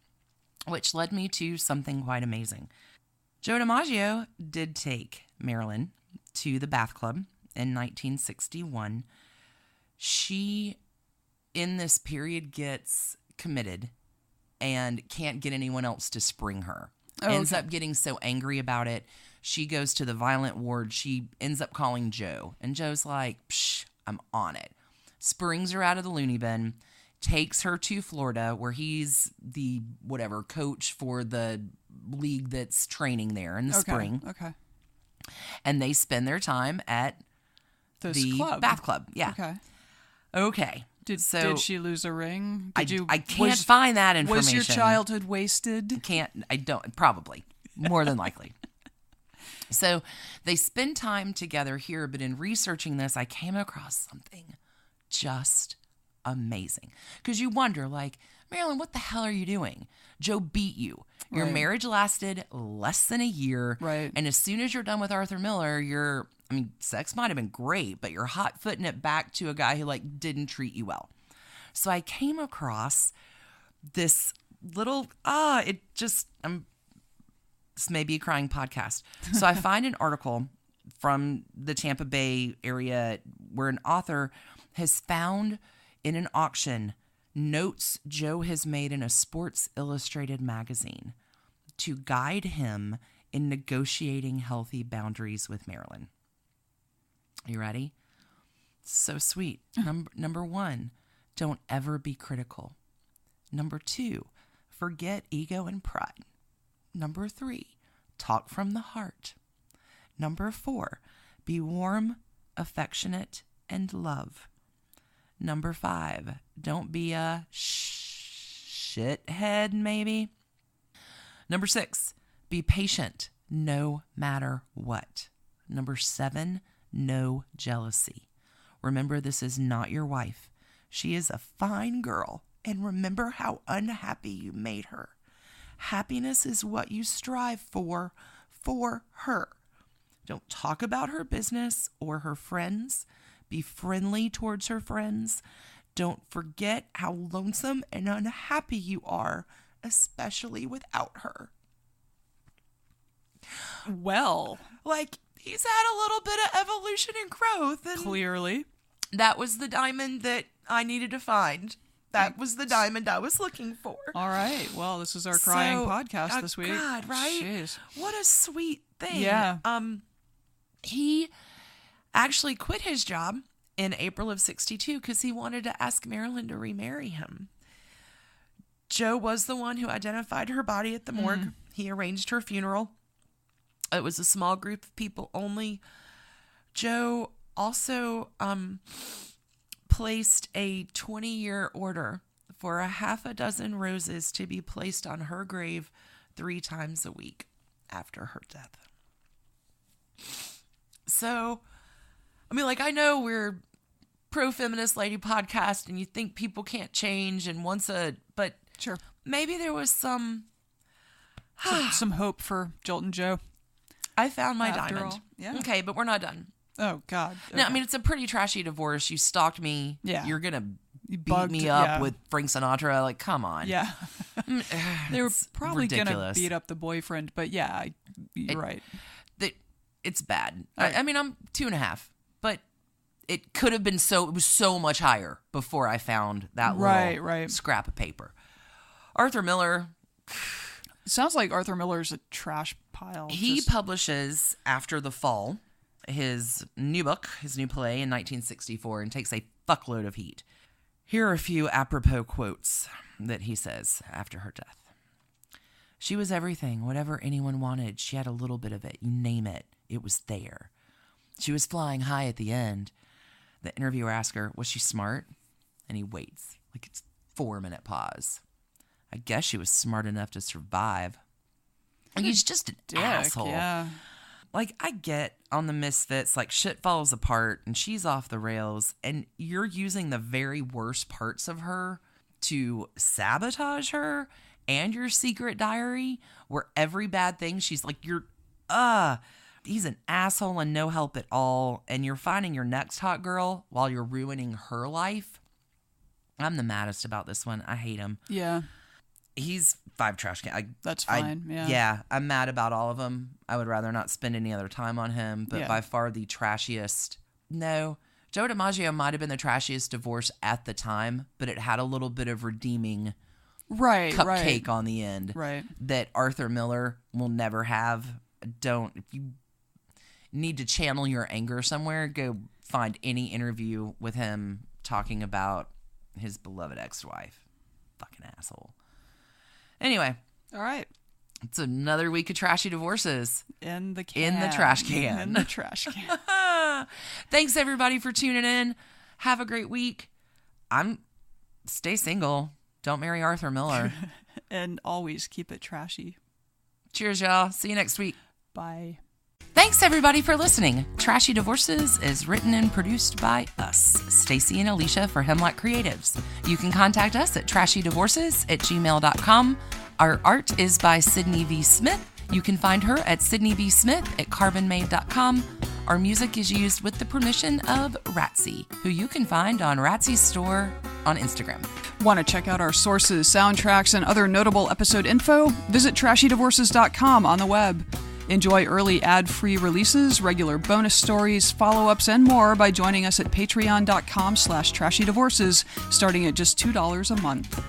which led me to something quite amazing. Joe DiMaggio did take Marilyn to the Bath Club in 1961. She, in this period, gets committed and can't get anyone else to spring her. Ends up getting so angry about it, she goes to the violent ward. She ends up calling Joe. And Joe's like, psh, I'm on it. Springs her out of the loony bin, takes her to Florida, where he's the, coach for the league that's training there in the spring. Okay. And they spend their time at the Bath Club. Yeah. Okay. Did she lose a ring? I can't find that information. Was your childhood wasted? Probably. More than likely. So they spend time together here, but in researching this, I came across something just amazing. Because you wonder, like, Marilyn, what the hell are you doing? Joe beat you. Your marriage lasted less than a year. Right. And as soon as you're done with Arthur Miller, sex might have been great, but you're hot-footing it back to a guy who, like, didn't treat you well. So I came across this little, this may be a crying podcast. So I find an article from the Tampa Bay area where an author has found in an auction notes Joe has made in a Sports Illustrated magazine to guide him in negotiating healthy boundaries with Marilyn. You ready? So sweet. Number 1, don't ever be critical. Number 2, forget ego and pride. Number 3, talk from the heart. Number 4, be warm, affectionate, and love. Number 5, don't be a shithead, maybe. Number 6, be patient no matter what. Number 7, no jealousy. Remember, this is not your wife. She is a fine girl, and remember how unhappy you made her. Happiness is what you strive for her. Don't talk about her business or her friends. Be friendly towards her friends. Don't forget how lonesome and unhappy you are, especially without her. Well, like, he's had a little bit of evolution and growth. And clearly. That was the diamond that I needed to find. That was the diamond I was looking for. All right. Well, this is our crying podcast this week. God, right? Jeez. What a sweet thing. Yeah. He actually quit his job in April of 62 because he wanted to ask Marilyn to remarry him. Joe was the one who identified her body at the morgue. He arranged her funeral. It was a small group of people only. Joe also placed a 20-year order for a half a dozen roses to be placed on her grave 3 times a week after her death. So, I mean, like, I know we're pro-feminist lady podcast and you think people can't change and but sure, maybe there was some hope for Jolt and Joe. I found my After diamond. all, yeah. Okay, but we're not done. Oh, God. Okay. No, I mean, it's a pretty trashy divorce. You stalked me. Yeah. You're going to beat bugged- me up yeah. with Frank Sinatra. Like, come on. Yeah. They were It's probably going to ridiculous. beat up the boyfriend, but yeah, you're right. It's bad. Right. I mean, I'm 2.5, but it could have been it was so much higher before I found that little scrap of paper. Arthur Miller. It sounds like Arthur Miller's a trash pile. He publishes After the Fall, his new book, his new play in 1964, and takes a fuckload of heat. Here are a few apropos quotes that he says after her death. She was everything, whatever anyone wanted. She had a little bit of it. You name it. It was there. She was flying high at the end. The interviewer asks her, was she smart? And he waits. Like, it's 4-minute pause. I guess she was smart enough to survive. Like, he's just an asshole. Yeah. Like, I get on the Misfits, like, shit falls apart and she's off the rails and you're using the very worst parts of her to sabotage her and your secret diary where every bad thing she's like, he's an asshole and no help at all. And you're finding your next hot girl while you're ruining her life. I'm the maddest about this one. I hate him. Yeah. He's 5 trash can. That's fine. Yeah, I'm mad about all of them. I would rather not spend any other time on him, but by far the trashiest. No, Joe DiMaggio might have been the trashiest divorce at the time, but it had a little bit of redeeming cupcake on the end that Arthur Miller will never have. If you need to channel your anger somewhere, go find any interview with him talking about his beloved ex-wife. Fucking asshole. Anyway. All right. It's another week of trashy divorces. In the can. In the trash can. In the trash can. Thanks, everybody, for tuning in. Have a great week. Stay single. Don't marry Arthur Miller. And always keep it trashy. Cheers, y'all. See you next week. Bye. Thanks, everybody, for listening. Trashy Divorces is written and produced by us, Stacie and Alicia for Hemlock Creatives. You can contact us at trashydivorces@gmail.com. Our art is by Sydney V. Smith. You can find her at sydneyvsmith@carbonmade.com. Our music is used with the permission of Ratsy, who you can find on Ratsy's store on Instagram. Want to check out our sources, soundtracks, and other notable episode info? Visit trashydivorces.com on the web. Enjoy early ad-free releases, regular bonus stories, follow-ups, and more by joining us at patreon.com/trashydivorces, starting at just $2 a month.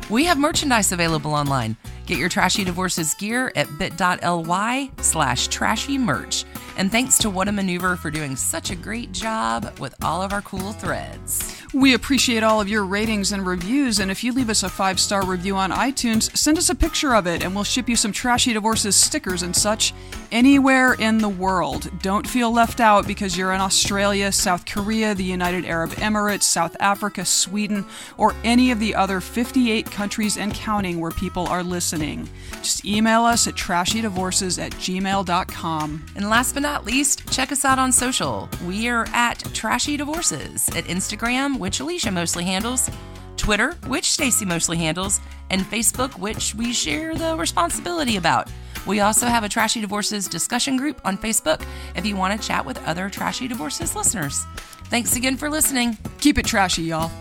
We have merchandise available online. Get your Trashy Divorces gear at bit.ly/trashymerch. And thanks to What a Maneuver for doing such a great job with all of our cool threads. We appreciate all of your ratings and reviews, and if you leave us a 5-star review on iTunes, send us a picture of it and we'll ship you some Trashy Divorces stickers and such anywhere in the world. Don't feel left out because you're in Australia, South Korea, the United Arab Emirates, South Africa, Sweden, or any of the other 58 countries and counting where people are listening. Just email us at trashydivorces@gmail.com. And last but not least, check us out on social. We are at Trashy Divorces at Instagram, which Alicia mostly handles, Twitter, which Stacie mostly handles, and Facebook, which we share the responsibility about. We also have a Trashy Divorces discussion group on Facebook if you want to chat with other Trashy Divorces listeners. Thanks again for listening. Keep it trashy, y'all.